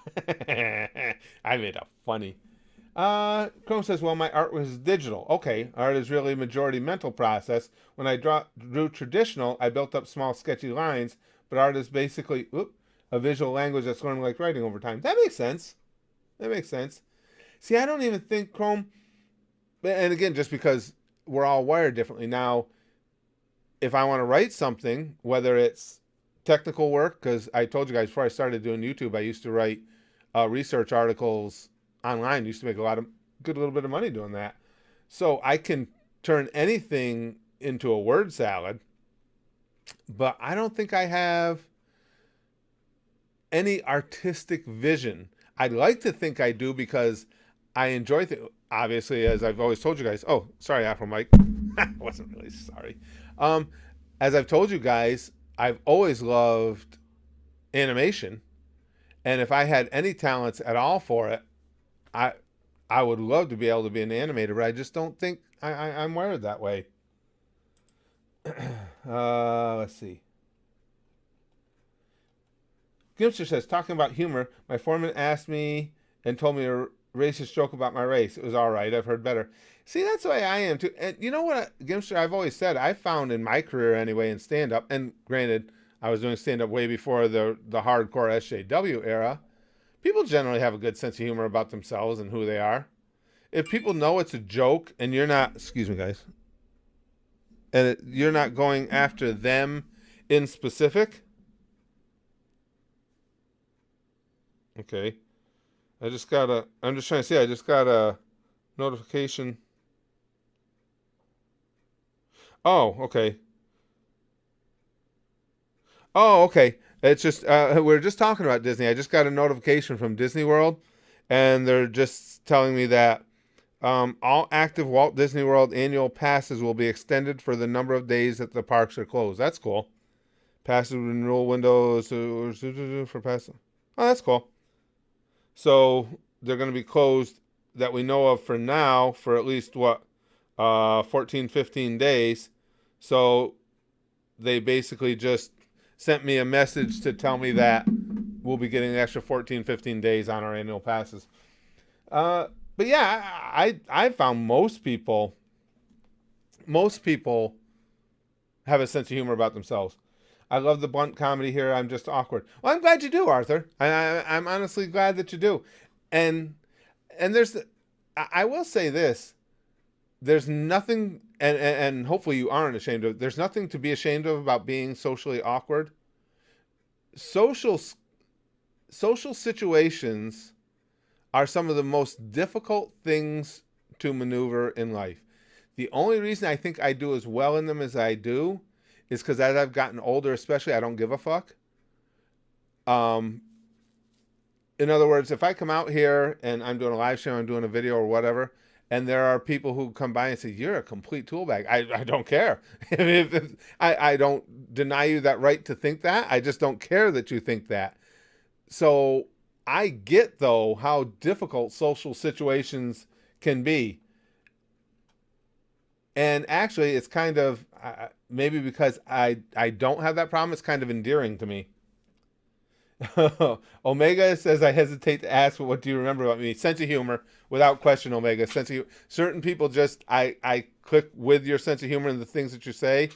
I made a funny. Chrome says, well, my art was digital. Okay, art is really a majority mental process. When I drew traditional, I built up small sketchy lines, but art is basically a visual language that's learned like writing over time. That makes sense. That makes sense. See, I don't even think Chrome, and again, just because we're all wired differently. Now, if I want to write something, whether it's technical work, because I told you guys before I started doing YouTube, I used to write research articles online. Used to make a little bit of money doing that. So I can turn anything into a word salad, but I don't think I have any artistic vision. I'd like to think I do because I enjoy obviously, as I've always told you guys. Oh, sorry, Afro Mike. I wasn't really sorry. As I've told you guys, I've always loved animation, and if I had any talents at all for it, I would love to be able to be an animator, but I just don't think I'm wired that way. Let's see. Gimster says, talking about humor, my foreman asked me and told me a racist joke about my race. It was all right. I've heard better. See, that's the way I am too. And you know what, Gimster, I've always said, I found in my career anyway in stand-up, and granted, I was doing stand-up way before the hardcore SJW era, people generally have a good sense of humor about themselves and who they are. If people know it's a joke and you're not, excuse me, guys, and you're not going after them in specific. Okay. I'm just trying to see, I just got a notification. Oh, okay. Oh, okay. It's just, we're just talking about Disney. I just got a notification from Disney World, and they're just telling me that all active Walt Disney World annual passes will be extended for the number of days that the parks are closed. That's cool. Passes renewal windows for passes. Oh, that's cool. So they're going to be closed that we know of for now for at least 14, 15 days. So they basically just sent me a message to tell me that we'll be getting an extra 14, 15 days on our annual passes. But yeah, I found most people have a sense of humor about themselves. I love the blunt comedy here. I'm just awkward. Well, I'm glad you do, Arthur. I'm honestly glad that you do. And and I will say this: there's nothing, and hopefully you aren't ashamed of. There's nothing to be ashamed of about being socially awkward. Social social situations are some of the most difficult things to maneuver in life. The only reason I think I do as well in them as I do is because as I've gotten older, especially, I don't give a fuck. Um, in other words, if I come out here and I'm doing a live show, I'm doing a video or whatever, and there are people who come by and say, "You're a complete tool bag," I don't care. I don't deny you that right to think that. I just don't care that you think that. So I get, though, how difficult social situations can be. And actually, it's kind of, maybe because I don't have that problem, it's kind of endearing to me. Omega says, I hesitate to ask, but what do you remember about me? Sense of humor, without question, Omega. Sense of humor. Certain people just, I click with your sense of humor and the things that you say.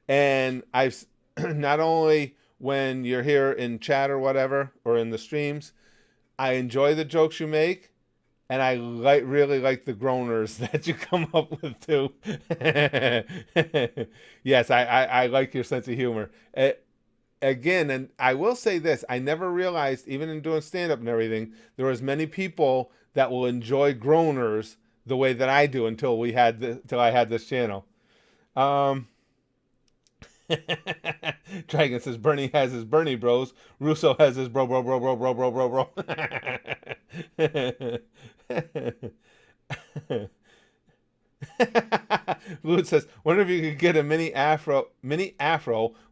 And I've, not only when you're here in chat or whatever, or in the streams, I enjoy the jokes you make. And I really like the groaners that you come up with too. Yes, I like your sense of humor. Again, and I will say this: I never realized, even in doing stand up and everything, there was many people that will enjoy groaners the way that I do until I had this channel. Um, Dragon says Bernie has his Bernie bros. Russo has his bro. Lewis says, wonder if you could get a mini afro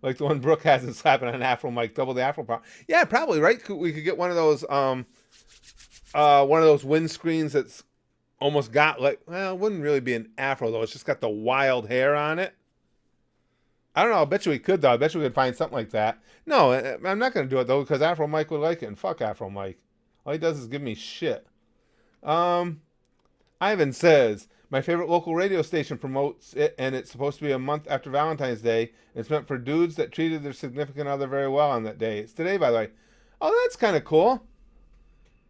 like the one Brooke has and slap it on an afro mic, double the afro power. Yeah, probably, right? We could get one of those windscreens that's almost got like, well, it wouldn't really be an afro though. It's just got the wild hair on it. I don't know. I bet you we could though. I bet you we could find something like that. No, I'm not going to do it though because Afro Mike would like it, and fuck Afro Mike. All he does is give me shit. Ivan says, my favorite local radio station promotes it, and it's supposed to be a month after Valentine's Day. It's meant for dudes that treated their significant other very well on that day. It's today, by the way. Oh, that's kind of cool.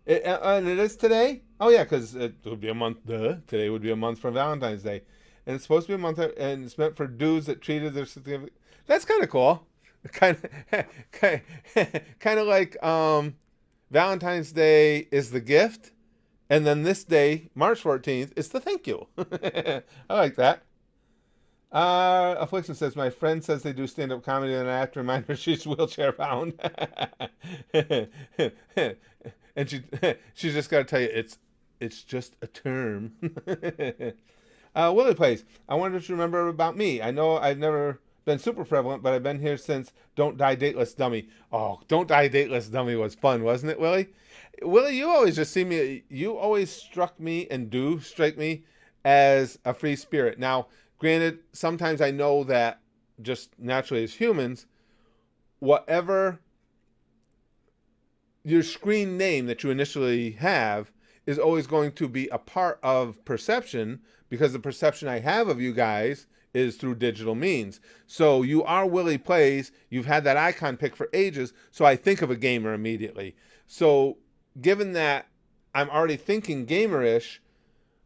And it is today? Oh, yeah, because it would be a month. Today would be a month from Valentine's Day. And it's supposed to be a month, and it's meant for dudes that treated their significant... That's kind of cool. Kind of like Valentine's Day is the gift, and then this day, March 14th, is the thank you. I like that. Affliction says, my friend says they do stand-up comedy, and I have to remind her she's wheelchair bound. And she's just got to tell you, it's just a term. Willie plays, I wonder if you remember about me. I know I've never been super prevalent, but I've been here since Don't Die Dateless Dummy. Oh, Don't Die Dateless Dummy was fun, wasn't it, Willie? Willie, you always just see me, you always struck me and do strike me as a free spirit. Now, granted, sometimes I know that just naturally as humans, whatever your screen name that you initially have is always going to be a part of perception, because the perception I have of you guys is through digital means. So you are Willie Plays. You've had that icon pick for ages, so I think of a gamer immediately. So given that I'm already thinking gamer-ish,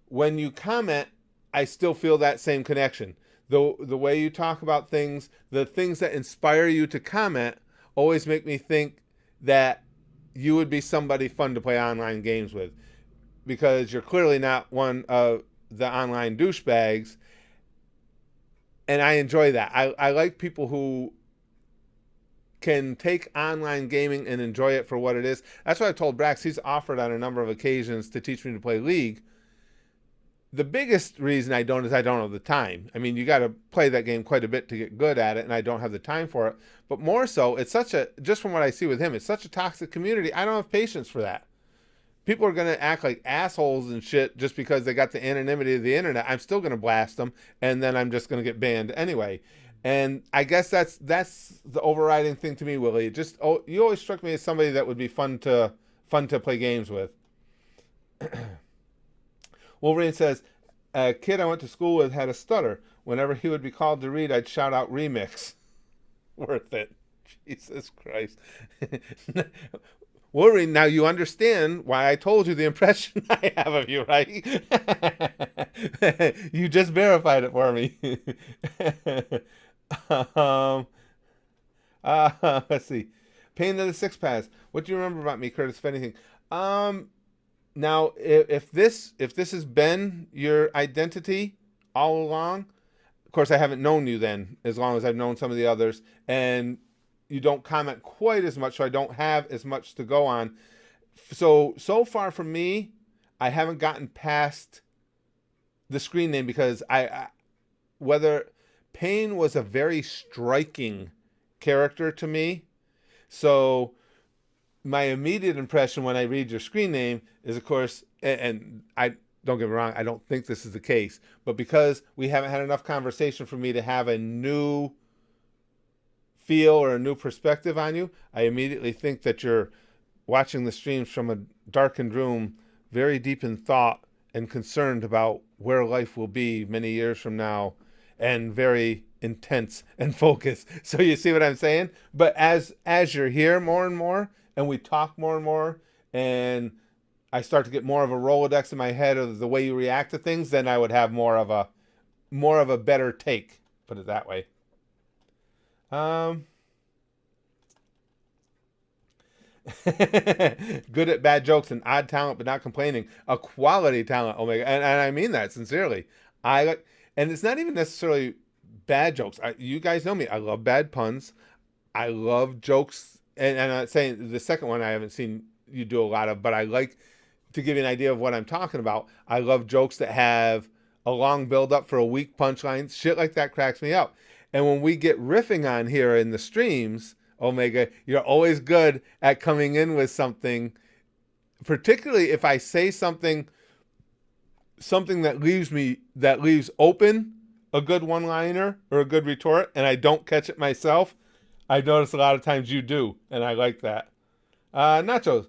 when you comment, I still feel that same connection. The way you talk about things, the things that inspire you to comment always make me think that you would be somebody fun to play online games with, because you're clearly not one of the online douchebags, and I enjoy that. I like people who can take online gaming and enjoy it for what it is. That's what I told Brax. He's offered on a number of occasions to teach me to play League. The biggest reason I don't is I don't have the time. I mean, you got to play that game quite a bit to get good at it, and I don't have the time for it. But more so, it's such a, just from what I see with him, it's such a toxic community. I don't have patience for that. People are going to act like assholes and shit just because they got the anonymity of the internet. I'm still going to blast them, and then I'm just going to get banned anyway. And I guess that's the overriding thing to me, Willie. Just, you always struck me as somebody that would be fun to play games with. Wolverine says, a kid I went to school with had a stutter. Whenever he would be called to read, I'd shout out remix. Worth it. Jesus Christ. Wolverine, now you understand why I told you the impression I have of you, right? You just verified it for me. um, let's see. Pain of the Six Paths. What do you remember about me, Curtis, if anything? Um, Now, if this has been your identity all along, of course, I haven't known you then as long as I've known some of the others, and you don't comment quite as much, so I don't have as much to go on. So far for me, I haven't gotten past the screen name because whether Payne was a very striking character to me, so my immediate impression when I read your screen name is, of course, and I don't get me wrong, I don't think this is the case, but because we haven't had enough conversation for me to have a new feel or a new perspective on you, I immediately think that you're watching the streams from a darkened room, very deep in thought and concerned about where life will be many years from now, and very intense and focused. So you see what I'm saying? But as you're here more and more, and we talk more and more, and I start to get more of a Rolodex in my head of the way you react to things, then I would have more of a better take. Put it that way. Um, Good at bad jokes and odd talent, but not complaining. A quality talent, Omega, and I mean that sincerely. And it's not even necessarily bad jokes. You guys know me. I love bad puns. I love jokes, and I'm not saying the second one I haven't seen you do a lot of, but I like to give you an idea of what I'm talking about. I love jokes that have a long build up for a weak punchline. Shit like that cracks me up. And when we get riffing on here in the streams, Omega, you're always good at coming in with something, particularly if I say something that leaves open a good one-liner or a good retort, and I don't catch it myself. I notice a lot of times you do, and I like that. Nachos.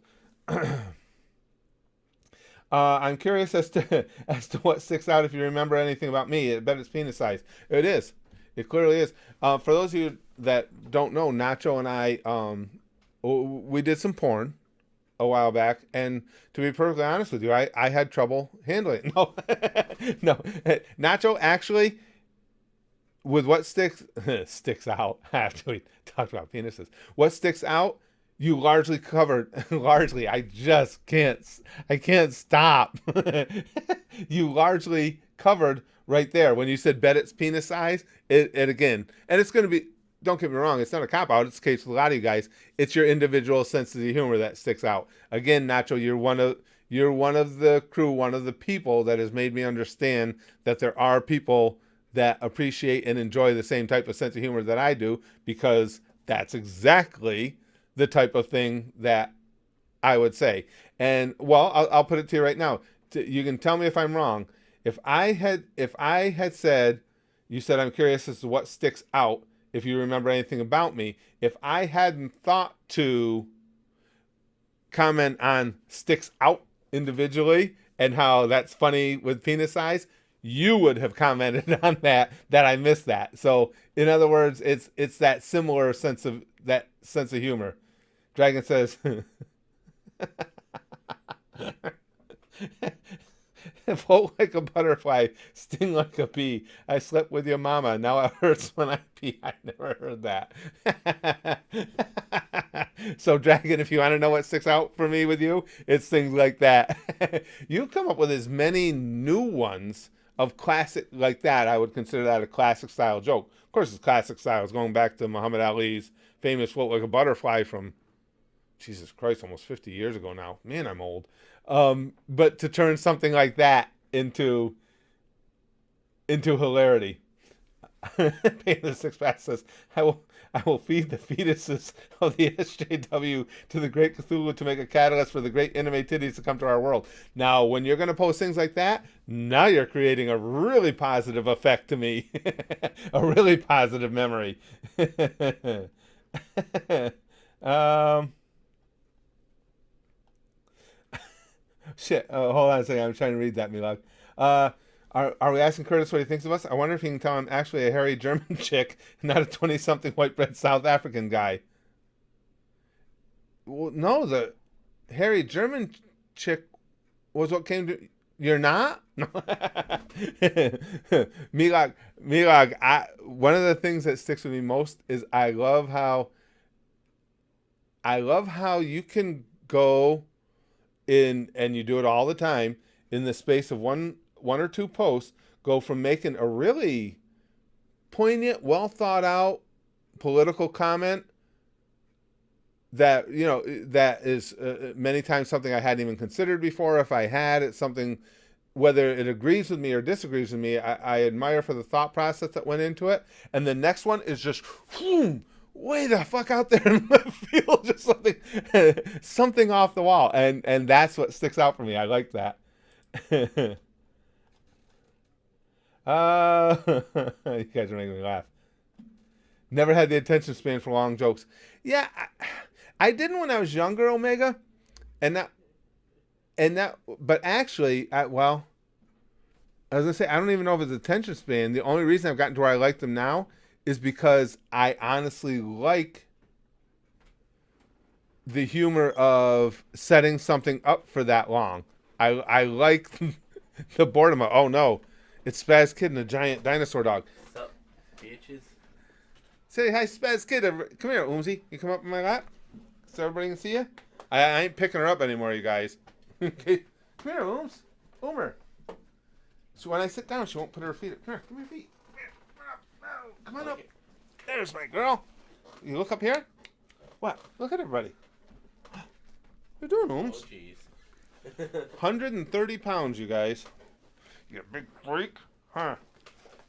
I'm curious as to what sticks out if you remember anything about me. I bet it's penis size. It is. It clearly is. For those of you that don't know, Nacho and I, we did some porn a while back, and to be perfectly honest with you, I had trouble handling it. No, no. Nacho actually, with what sticks out after we talked about penises, what sticks out, you largely covered. Largely, I can't stop. You largely covered right there when you said bet it's penis size. It again, and it's going to be. Don't get me wrong, it's not a cop out. It's the case with a lot of you guys. It's your individual sense of the humor that sticks out. Again, Nacho, you're one of the crew, one of the people that has made me understand that there are people that appreciate and enjoy the same type of sense of humor that I do, because that's exactly the type of thing that I would say. And well, I'll put it to you right now. You can tell me if I'm wrong. If I had said, you said I'm curious as to what sticks out, if you remember anything about me, if I hadn't thought to comment on sticks out individually and how that's funny with penis size, you would have commented on that I missed that. So in other words, it's that similar sense of humor. Dragon says float like a butterfly, sting like a bee. I slept with your mama. Now it hurts when I pee. I never heard that. So, Dragon, if you want to know what sticks out for me with you, it's things like that. You've come up with as many new ones of classic like that. I would consider that a classic style joke. Of course, it's classic style. It's going back to Muhammad Ali's famous float like a butterfly from, Jesus Christ, almost 50 years ago now. Man, I'm old. But to turn something like that into hilarity. Pain the Six Pack says, I will feed the fetuses of the SJW to the great Cthulhu to make a catalyst for the great anime titties to come to our world. Now, when you're going to post things like that, now you're creating a really positive effect to me. A really positive memory. Shit. Hold on a second. I'm trying to read that, Milad. Are we asking Curtis what he thinks of us? I wonder if he can tell I'm actually a hairy German chick, not a 20-something white bread South African guy. Well, no, the hairy German chick was what came to. You're not? No. Milag, one of the things that sticks with me most is I love how you can go in, and you do it all the time, in the space of one or two posts, go from making a really poignant, well thought out political comment that that is many times something I hadn't even considered before. If I had, it's something, whether it agrees with me or disagrees with me, I admire for the thought process that went into it. And the next one is just way the fuck out there in left field, just something off the wall, and that's what sticks out for me. I like that. You guys are making me laugh. Never had the attention span for long jokes. Yeah, I didn't when I was younger, Omega, and that. But actually, I was gonna say, I don't even know if it's attention span. The only reason I've gotten to where I like them now is because I honestly like the humor of setting something up for that long. I like the boredom of, oh no, it's Spaz Kid and a giant dinosaur dog. What's up, bitches? Say hi, Spaz Kid. Come here, Oomsy. You come up in my lap so everybody can see you. I ain't picking her up anymore, you guys. Okay. Come here, Ooms. Oomer. So when I sit down, she won't put her feet up. Come here, come here, feet. Come on up. There's my girl. You look up here. What? Look at everybody. What are you doing, Ooms? Oh, jeez. 130 pounds, you guys. You big freak. Huh.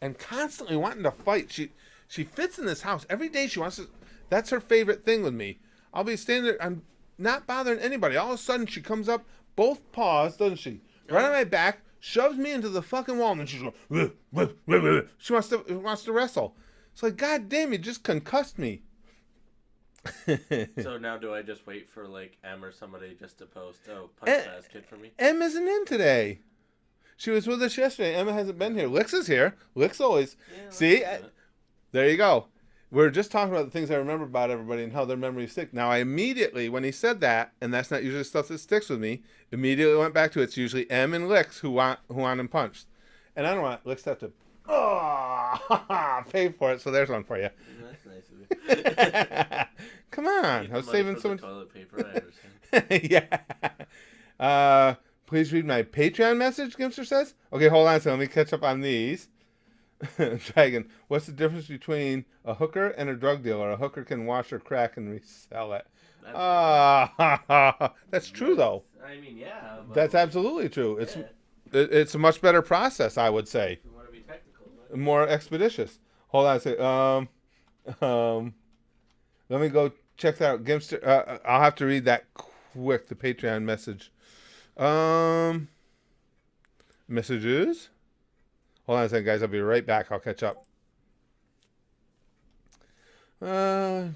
And constantly wanting to fight. She fits in this house. Every day she wants to. That's her favorite thing with me. I'll be standing there. I'm not bothering anybody. All of a sudden, she comes up, both paws, doesn't she? Right on my back, shoves me into the fucking wall, and then she's going, "Wah, wah, wah, wah." She wants to wrestle. It's like, God damn, you just concussed me. So now do I just wait for like M or somebody just to post, oh, punch Spaz Kid for me? Em isn't in today. She was with us yesterday. Emma hasn't been here. Lix is here. Lix always. Yeah, See? There you go. We're just talking about the things I remember about everybody and how their memories stick. Now, I immediately, when he said that, and that's not usually stuff that sticks with me, immediately went back to it's usually Em and Lix who want him punched. And I don't want Lix to have to pay for it, so there's one for you. That's nice of you. Come on. I was saving so much toilet paper, I understand. Yeah. Please read my Patreon message, Gimster says. Okay, hold on. So let me catch up on these. Dragon, what's the difference between a hooker and a drug dealer? A hooker can wash her crack and resell it. That's true, though. I mean, yeah. That's absolutely true. It's a much better process, I would say. If you want to be technical. But... More expeditious. Hold on a second. Let me go check that out. Gimster, I'll have to read that quick, the Patreon message. Messages? Hold on a second, guys. I'll be right back. I'll catch up. Oh,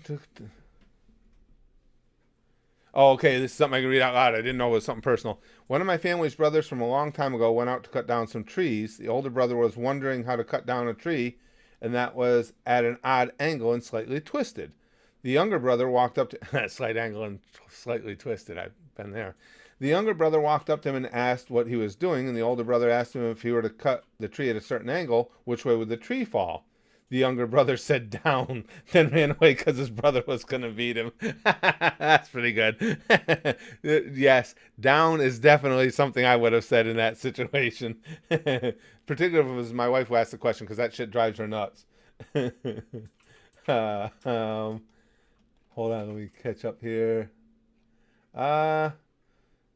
okay. This is something I can read out loud. I didn't know it was something personal. One of my family's brothers from a long time ago went out to cut down some trees. The older brother was wondering how to cut down a tree, and that was at an odd angle and slightly twisted. The younger brother walked up to slight angle and slightly twisted. I've been there. The younger brother walked up to him and asked what he was doing, and the older brother asked him if he were to cut the tree at a certain angle, which way would the tree fall? The younger brother said down, then ran away because his brother was going to beat him. That's pretty good. Yes, down is definitely something I would have said in that situation. Particularly if it was my wife who asked the question, because that shit drives her nuts. Hold on, let me catch up here.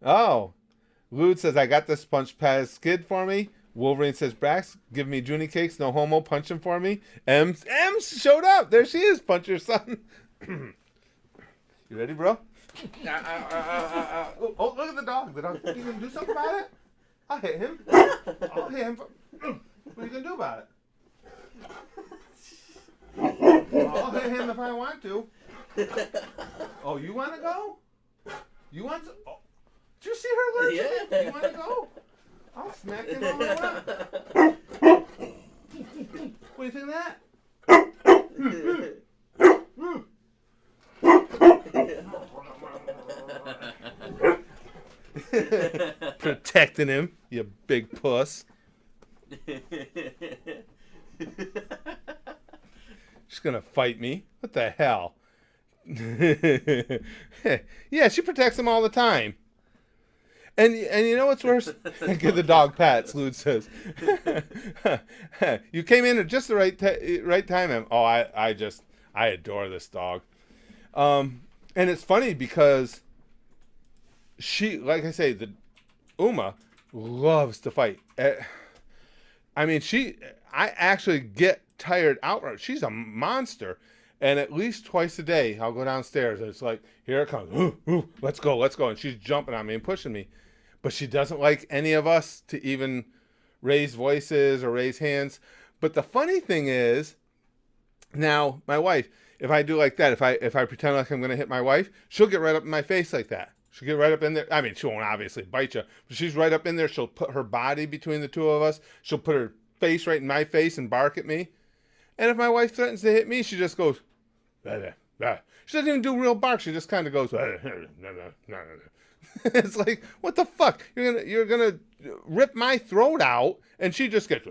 Oh, Lude says, I got this punch Spaz Skid for me. Wolverine says, Brax, give me Junie cakes, no homo, punch him for me. M showed up. There she is. Punch your son. You ready, bro? Oh, look at the dog. The dog. You gonna do something about it? I'll hit him. I'll hit him. What are you gonna do about it? I'll hit him if I want to. Oh, you want to go? You want to? Oh. Did you see her lurching? Yeah. You want to go? I'll smack him all the way. What do you think of that? Protecting him, you big puss. She's gonna fight me. What the hell? Yeah, she protects him all the time. And you know what's worse? Give the dog pats. Lude says, "You came in at just the right time." Oh, I adore this dog. And it's funny because she, like I say, the Uma loves to fight. I mean, I actually get tired outright. She's a monster. And at least twice a day, I'll go downstairs and it's like, here it comes. Ooh, ooh, let's go, let's go. And she's jumping on me and pushing me. But she doesn't like any of us to even raise voices or raise hands. But the funny thing is, now my wife, if I do like that, if I pretend like I'm going to hit my wife, she'll get right up in my face like that. She'll get right up in there. I mean, she won't obviously bite you, but she's right up in there. She'll put her body between the two of us. She'll put her face right in my face and bark at me. And if my wife threatens to hit me, she just goes, blah, blah, blah. She doesn't even do real bark. She just kind of goes, it's like, what the fuck? You're gonna rip my throat out, and she just gets.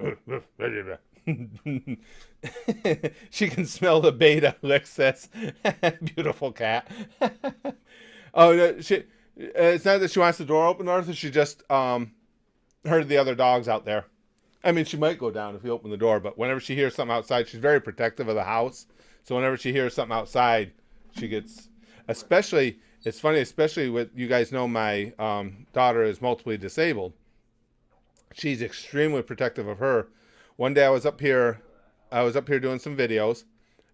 She can smell the beta. Lex says, "Beautiful cat." Oh no, it's not that she wants the door open, Arthur. She just heard the other dogs out there. I mean, she might go down if you open the door, but whenever she hears something outside, she's very protective of the house. So whenever she hears something outside, she gets, especially, it's funny, especially with, you guys know my daughter is multiply disabled. She's extremely protective of her. One day I was up here doing some videos,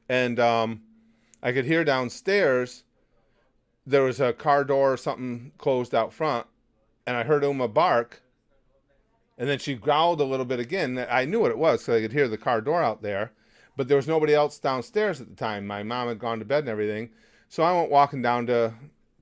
and I could hear downstairs there was a car door or something closed out front, and I heard Uma bark. And then she growled a little bit again. I knew what it was because I could hear the car door out there. But there was nobody else downstairs at the time. My mom had gone to bed and everything. So I went walking down to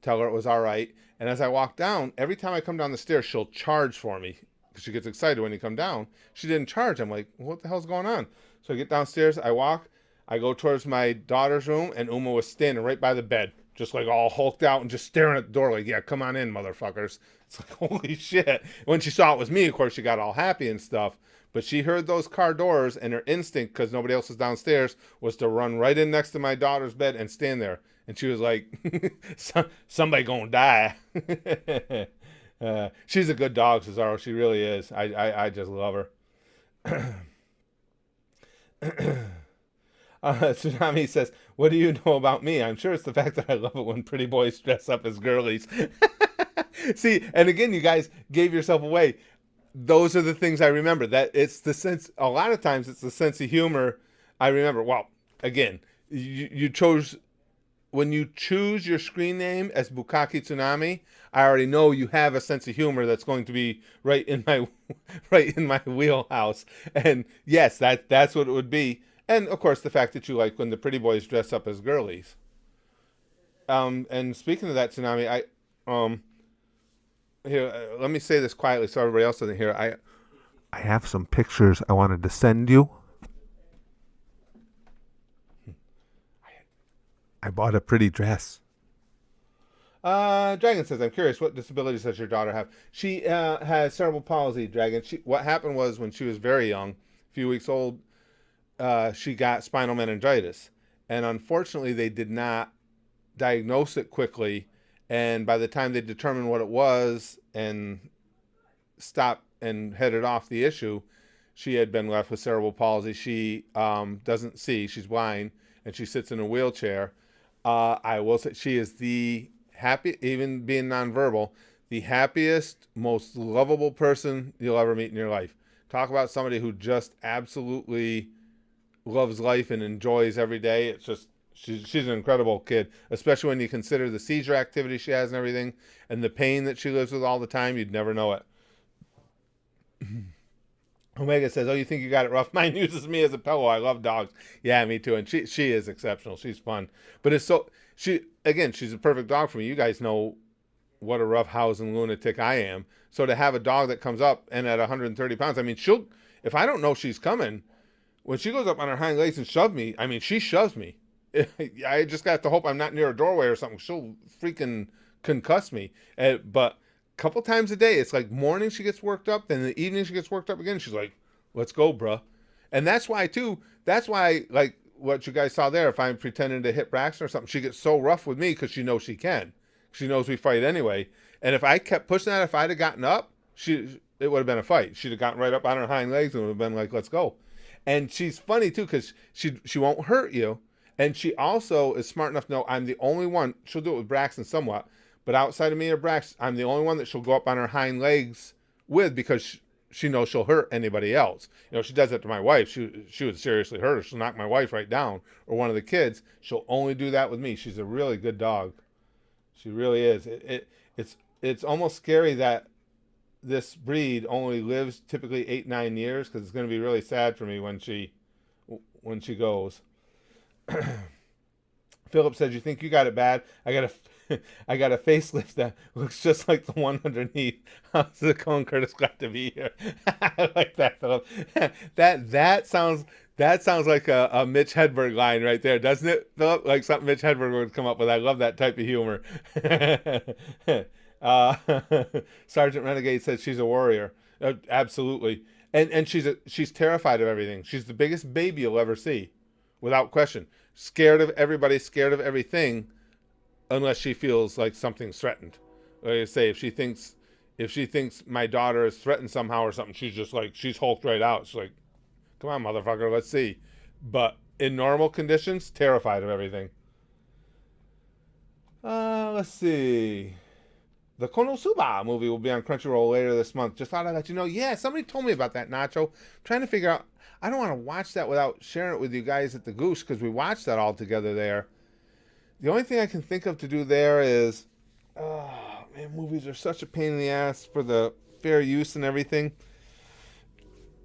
tell her it was all right. And as I walked down, every time I come down the stairs, she'll charge for me. Because she gets excited when you come down. She didn't charge. I'm like, what the hell's going on? So I get downstairs. I walk. I go towards my daughter's room. And Uma was standing right by the bed. Just like all hulked out and just staring at the door like, yeah, come on in, motherfuckers. It's like, holy shit. When she saw it was me, of course, she got all happy and stuff. But she heard those car doors, and her instinct, because nobody else was downstairs, was to run right in next to my daughter's bed and stand there. And she was like, somebody gonna die. She's a good dog, Cesaro. She really is. I just love her. Tsunami says, what do you know about me? I'm sure it's the fact that I love it when pretty boys dress up as girlies. See, and again, you guys gave yourself away. Those are the things I remember. That it's the sense, a lot of times it's the sense of humor I remember. Well, again, you chose, when you choose your screen name as Bukaki Tsunami, I already know you have a sense of humor that's going to be right in my wheelhouse. And yes, that's what it would be. And, of course, the fact that you like when the pretty boys dress up as girlies. And speaking of that, Tsunami, here, let me say this quietly so everybody else doesn't hear. I have some pictures I wanted to send you. I bought a pretty dress. Dragon says, I'm curious, what disabilities does your daughter have? She has cerebral palsy, Dragon. What happened was when she was very young, a few weeks old, she got spinal meningitis. And unfortunately, they did not diagnose it quickly. And by the time they determined what it was and stopped and headed off the issue, she had been left with cerebral palsy. She doesn't see. She's blind. And she sits in a wheelchair. I will say she is the happy, even being nonverbal, the happiest, most lovable person you'll ever meet in your life. Talk about somebody who just absolutely loves life and enjoys every day. It's just, she's an incredible kid, especially when you consider the seizure activity she has and everything, and the pain that she lives with all the time. You'd never know it. Omega says, oh, you think you got it rough? Mine uses me as a pillow. I love dogs. Yeah, me too. And she is exceptional. She's fun. But it's so, she's a perfect dog for me. You guys know what a roughhousing lunatic I am. So to have a dog that comes up and at 130 pounds, I mean, if I don't know she's coming, when she goes up on her hind legs and shoves me, I mean, she shoves me. I just got to hope I'm not near a doorway or something. She'll freaking concuss me. But couple times a day. It's like morning she gets worked up, then in the evening she gets worked up again. She's like, "Let's go, bruh." And that's why too. That's why like what you guys saw there. If I'm pretending to hit Braxton or something, she gets so rough with me because she knows she can. She knows we fight anyway. And if I kept pushing that, if I'd have gotten up, it would have been a fight. She'd have gotten right up on her hind legs and would have been like, "Let's go." And she's funny too because she won't hurt you, and she also is smart enough to know I'm the only one. She'll do it with Braxton somewhat, but outside of me or Braxton, I'm the only one that she'll go up on her hind legs with because she knows she'll hurt anybody else. She does that to my wife. She would seriously hurt her. She'll knock my wife right down or one of the kids. She'll only do that with me. She's a really good dog. She really is. It's almost scary that this breed only lives typically 8-9 years because it's going to be really sad for me when she goes. Philip says, "You think you got it bad? I got a I got a facelift that looks just like the one underneath." How's it going, Curtis? Glad to be here. I like that, Philip. That sounds like a Mitch Hedberg line right there, doesn't it, Philip? Like something Mitch Hedberg would come up with. I love that type of humor. Uh, Sergeant Renegade says she's a warrior. Absolutely, and she's terrified of everything. She's the biggest baby you'll ever see, without question. Scared of everybody, scared of everything, unless she feels like something's threatened. Like I say, if she thinks my daughter is threatened somehow or something, she's just like she's hulked right out. She's like, "Come on, motherfucker, let's see." But in normal conditions, terrified of everything. Let's see. The Konosuba movie will be on Crunchyroll later this month. Just thought I'd let you know. Yeah, somebody told me about that, Nacho. I'm trying to figure out. I don't want to watch that without sharing it with you guys at the Goose because we watched that all together there. The only thing I can think of to do there is, oh man, movies are such a pain in the ass for the fair use and everything.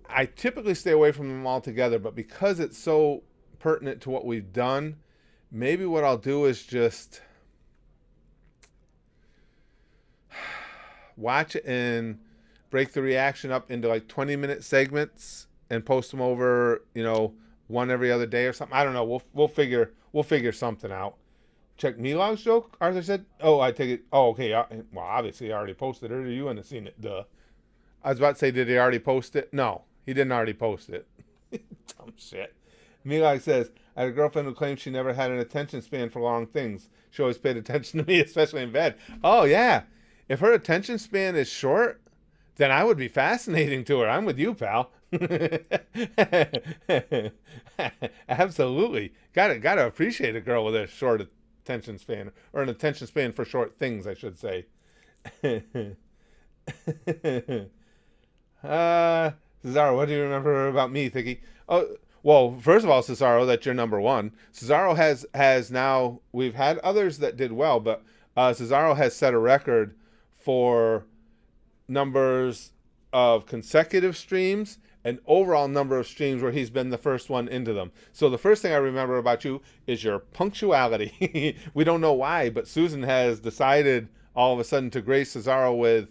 I typically stay away from them altogether, but because it's so pertinent to what we've done, maybe what I'll do is just watch it and break the reaction up into like 20-minute segments and post them over, one every other day or something. I don't know. We'll figure something out. Check Milog's joke, Arthur said. Oh, I take it. Oh, okay. Well, obviously, I already posted it, or you hadn't seen it. Duh. I was about to say, did he already post it? No, he didn't already post it. Dumb shit. Milog says, "I had a girlfriend who claimed she never had an attention span for long things. She always paid attention to me, especially in bed." Oh, yeah. If her attention span is short, then I would be fascinating to her. I'm with you, pal. Absolutely. Gotta appreciate a girl with a short attention span, or an attention span for short things, I should say. Cesaro, what do you remember about me, Thicky? Oh, well, first of all, Cesaro, that you're number one. Cesaro has now, we've had others that did well, but Cesaro has set a record for numbers of consecutive streams and overall number of streams where he's been the first one into them. So the first thing I remember about you is your punctuality. We don't know why, but Susan has decided all of a sudden to grace Cesaro with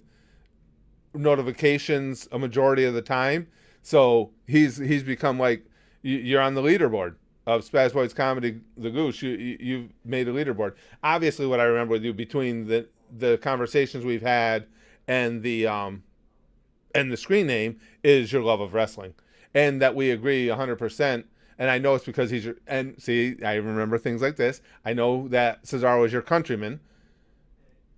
notifications a majority of the time. So he's become like, you're on the leaderboard of Spaz Boys Comedy, the Goose. You've made a leaderboard. Obviously, what I remember with you, between the conversations we've had and the screen name, is your love of wrestling, and that we agree 100%. And I know it's because he's your, and see, I remember things like this. I know that Cesaro is your countryman,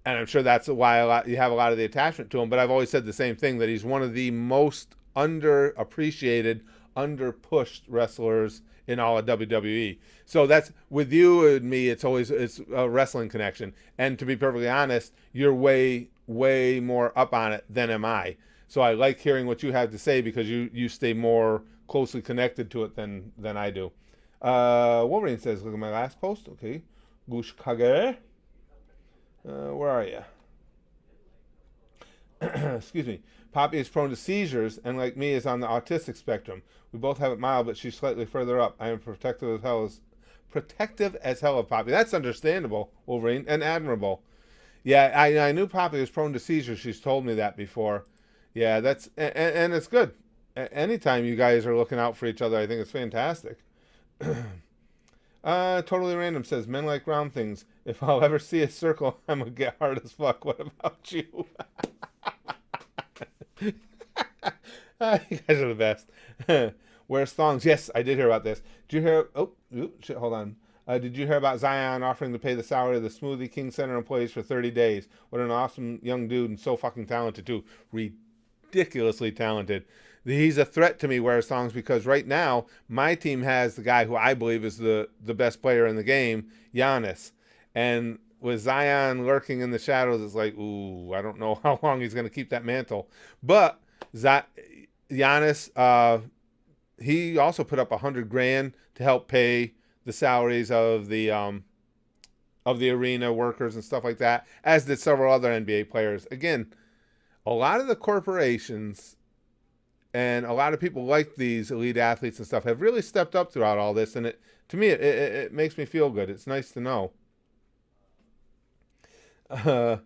and I'm sure that's why you have a lot of the attachment to him. But I've always said the same thing, that he's one of the most underappreciated, underpushed wrestlers in all of WWE. So that's, with you and me, it's a wrestling connection. And to be perfectly honest, you're way more up on it than am I. So I like hearing what you have to say because you stay more closely connected to it than I do. Wolverine says, "Look at my last post." Okay. Gush Kage. Where are you? Excuse me. Poppy is prone to seizures and, like me, is on the autistic spectrum. We both have it mild, but she's slightly further up. I am protective as hell of Poppy. That's understandable, Wolverine, and admirable. Yeah, I knew Poppy was prone to seizures. She's told me that before. Yeah, that's and it's good. Anytime you guys are looking out for each other, I think it's fantastic. Totally random says, "Men like round things. If I'll ever see a circle, I'm gonna get hard as fuck." What about you? You guys are the best. Wears thongs. Yes, I did hear about this. Did you hear? Oh, shit, hold on. Did you hear about Zion offering to pay the salary of the Smoothie King Center employees for 30 days? What an awesome young dude and so fucking talented, too. Ridiculously talented. He's a threat to me, Wears Thongs, because right now my team has the guy who I believe is the best player in the game, Giannis. And with Zion lurking in the shadows, it's like, ooh, I don't know how long he's going to keep that mantle. But Giannis, he also put up 100 grand to help pay the salaries of the arena workers and stuff like that, as did several other NBA players. Again, a lot of the corporations and a lot of people like these elite athletes and stuff have really stepped up throughout all this, and to me it makes me feel good. It's nice to know. Uh,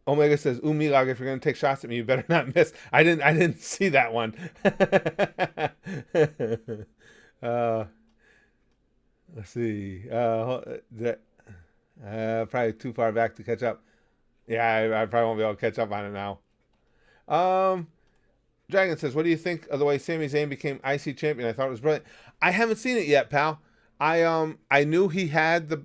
Omega says, "Ooh, Milag, if you're gonna take shots at me, you better not miss." I didn't see that one. uh, let's see. Probably too far back to catch up. Yeah, I probably won't be able to catch up on it now. Um, Dragon says, "What do you think of the way Sami Zayn became IC champion? I thought it was brilliant. I haven't seen it yet, pal. I knew he had the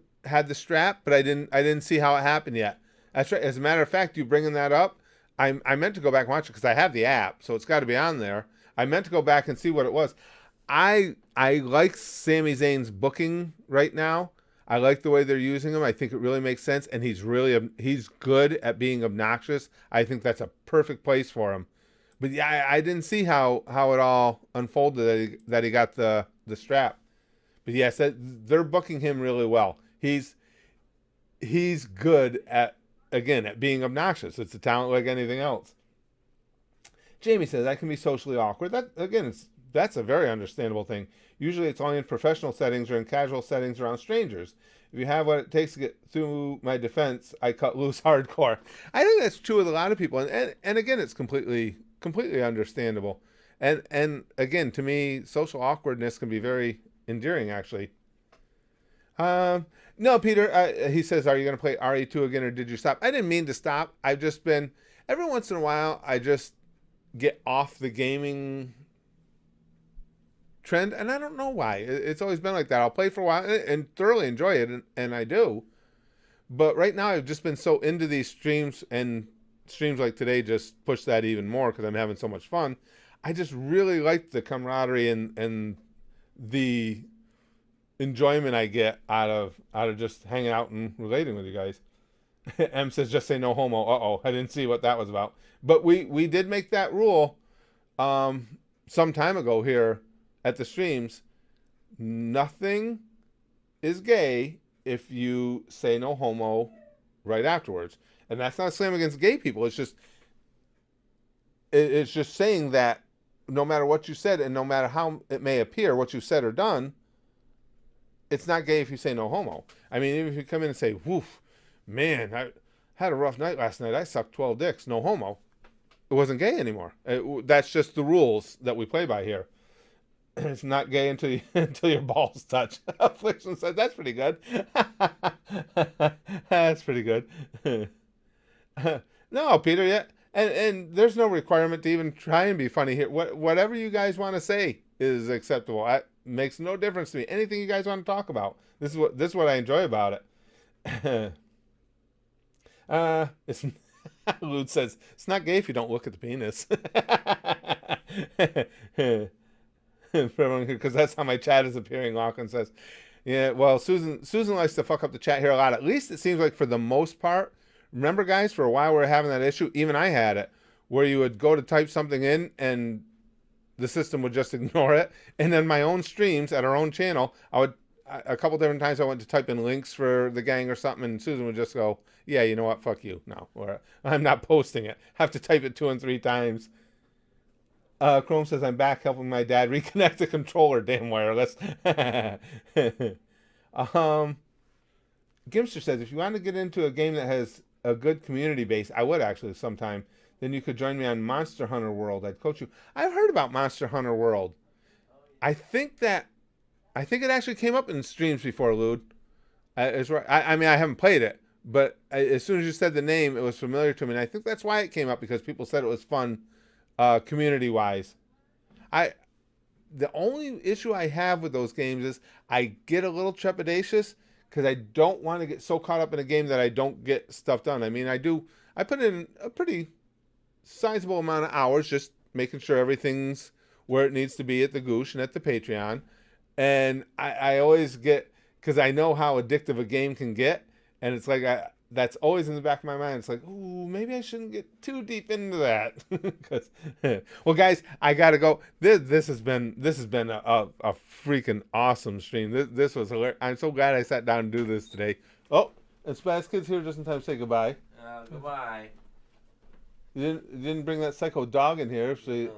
strap, but I didn't see how it happened yet. That's right. As a matter of fact, you bringing that up, I meant to go back and watch it because I have the app, so it's got to be on there. I meant to go back and see what it was. I like Sami Zayn's booking right now. I like the way they're using him. I think it really makes sense, and he's good at being obnoxious. I think that's a perfect place for him. But yeah, I didn't see how it all unfolded that he got the strap. But yes, they're booking him really well. He's good at being obnoxious. It's a talent like anything else. Jamie says, "I can be socially awkward." That's a very understandable thing. Usually it's only in professional settings or in casual settings around strangers. If you have what it takes to get through my defense, I cut loose hardcore. I think that's true with a lot of people, and again, it's completely understandable. And again, to me, social awkwardness can be very endearing, actually. No, Peter. He says, "Are you going to play RE2 again, or did you stop?" I didn't mean to stop. I've just been every once in a while. I just get off the gaming trend, and I don't know why. It's always been like that. I'll play for a while and thoroughly enjoy it, and I do. But right now, I've just been so into these streams, and streams like today just push that even more because I'm having so much fun. I just really like the camaraderie and the enjoyment I get out of just hanging out and relating with you guys. M says, "Just say no homo." I didn't see what that was about. But we did make that rule some time ago here at the streams. Nothing is gay if you say no homo right afterwards. And that's not a slam against gay people. It's just saying that no matter what you said and no matter how it may appear, what you said or done, it's not gay if you say no homo. I mean, even if you come in and say, "Woof, man, I had a rough night last night. I sucked 12 dicks." No homo. It wasn't gay anymore. That's just the rules that we play by here. It's not gay until until your balls touch. Affliction said, "That's pretty good." That's pretty good. No, Peter. Yeah, and there's no requirement to even try and be funny here. Whatever you guys want to say is acceptable. It makes no difference to me. Anything you guys want to talk about. This is what I enjoy about it. It's Lude says it's not gay if you don't look at the penis. Because that's how my chat is appearing. Lachlan says, "Yeah, well, Susan likes to fuck up the chat here a lot. At least it seems like for the most part. Remember, guys, for a while we were having that issue. Even I had it, where you would go to type something in and the system would just ignore it. And then my own streams at our own channel, a couple different times I went to type in links for the gang or something, and Susan would just go, 'Yeah, you know what? Fuck you. No, or I'm not posting it. Have to type it 2 and 3 times.'" Chrome says, "I'm back helping my dad reconnect the controller. Damn wireless." um, Gimster says, "If you want to get into a game that has a good community base, I would actually sometime. Then you could join me on Monster Hunter World. I'd coach you." I've heard about Monster Hunter World. I think it actually came up in streams before, Lude. It's right. I mean, I haven't played it, but as soon as you said the name, it was familiar to me, and I think that's why it came up because people said it was fun, community wise. I The only issue I have with those games is I get a little trepidatious because I don't want to get so caught up in a game that I don't get stuff done. I mean, I do. I put in a pretty sizable amount of hours just making sure everything's where it needs to be at the Goosh and at the Patreon. And I always get, because I know how addictive a game can get, and it's like that's always in the back of my mind. It's like, ooh, maybe I shouldn't get too deep into that. Because, well, guys, I gotta go. This has been a freaking awesome stream. This was hilarious. I'm so glad I sat down and do this today. Oh, and Spaz Kid's here just in time to say goodbye. Goodbye. You didn't bring that psycho dog in here. So No.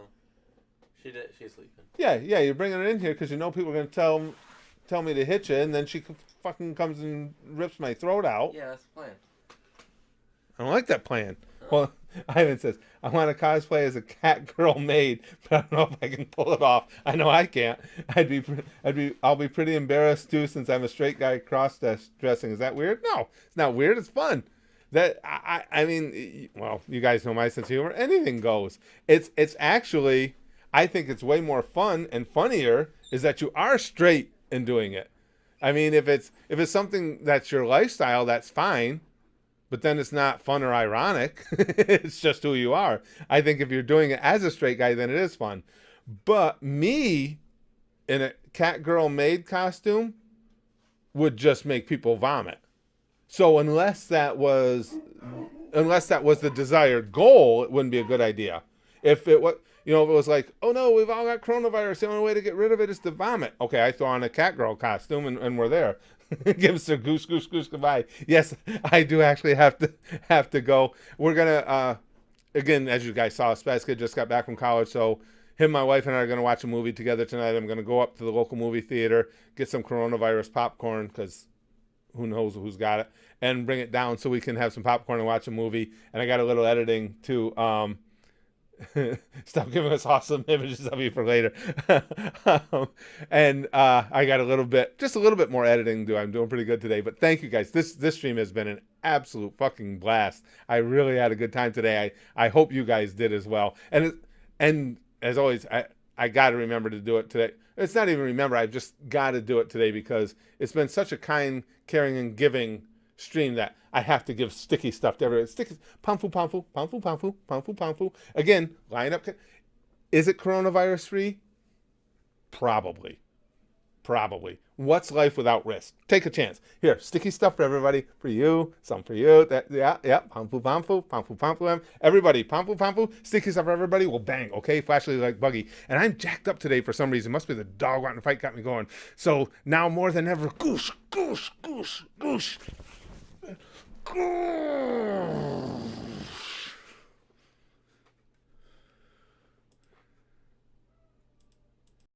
She did. She's sleeping. yeah, you're bringing her in here because you know people are gonna tell me to hit you, and then she fucking comes and rips my throat out. Yeah, that's the plan. I don't like that plan. Well, Ivan says, I want to cosplay as a cat girl maid, but I don't know if I can pull it off. I know I can't. I'll be pretty embarrassed too since I'm a straight guy cross dressing. Is that weird? No, it's not weird. It's fun. I mean, well, you guys know my sense of humor. Anything goes. It's actually, I think it's way more fun and funnier is that you are straight in doing it. I mean, if it's something that's your lifestyle, that's fine. But then it's not fun or ironic. It's just who you are. I think if you're doing it as a straight guy, then it is fun. But me in a cat girl maid costume would just make people vomit. So unless that was the desired goal, it wouldn't be a good idea. If it was, if it was like, oh no, we've all got coronavirus, the only way to get rid of it is to vomit. Okay, I throw on a cat girl costume and we're there. Give us a goose goodbye. Yes, I do actually have to go. We're gonna again, as you guys saw, Spaz Kid just got back from college, so him, my wife, and I are gonna watch a movie together tonight. I'm gonna go up to the local movie theater, get some coronavirus popcorn because who knows who's got it, and bring it down so we can have some popcorn and watch a movie. And I got a little editing to stop giving us awesome images of you for later. And I got a little bit more editing to do. I'm doing pretty good today, but thank you guys. This stream has been an absolute fucking blast. I really had a good time today. I hope you guys did as well. And as always, I got to remember to do it today. It's not even remember. I've just got to do it today because it's been such a kind, caring, and giving stream that I have to give sticky stuff to everybody. Sticky, pamfu, pamfu, pamfu, pamfu, pamfu, pamfu. Again, line up. Is it coronavirus free? Probably. What's life without risk? Take a chance. Here, sticky stuff for everybody. For you, some for you. Yeah. Pamfu, pamfu, pamfu, pamfu. Everybody, pamfu, pamfu. Sticky stuff for everybody. Well, bang. Okay, flashlight like Buggy. And I'm jacked up today for some reason. Must be the dog wanting to fight got me going. So now more than ever, goosh, goosh, goosh, goosh.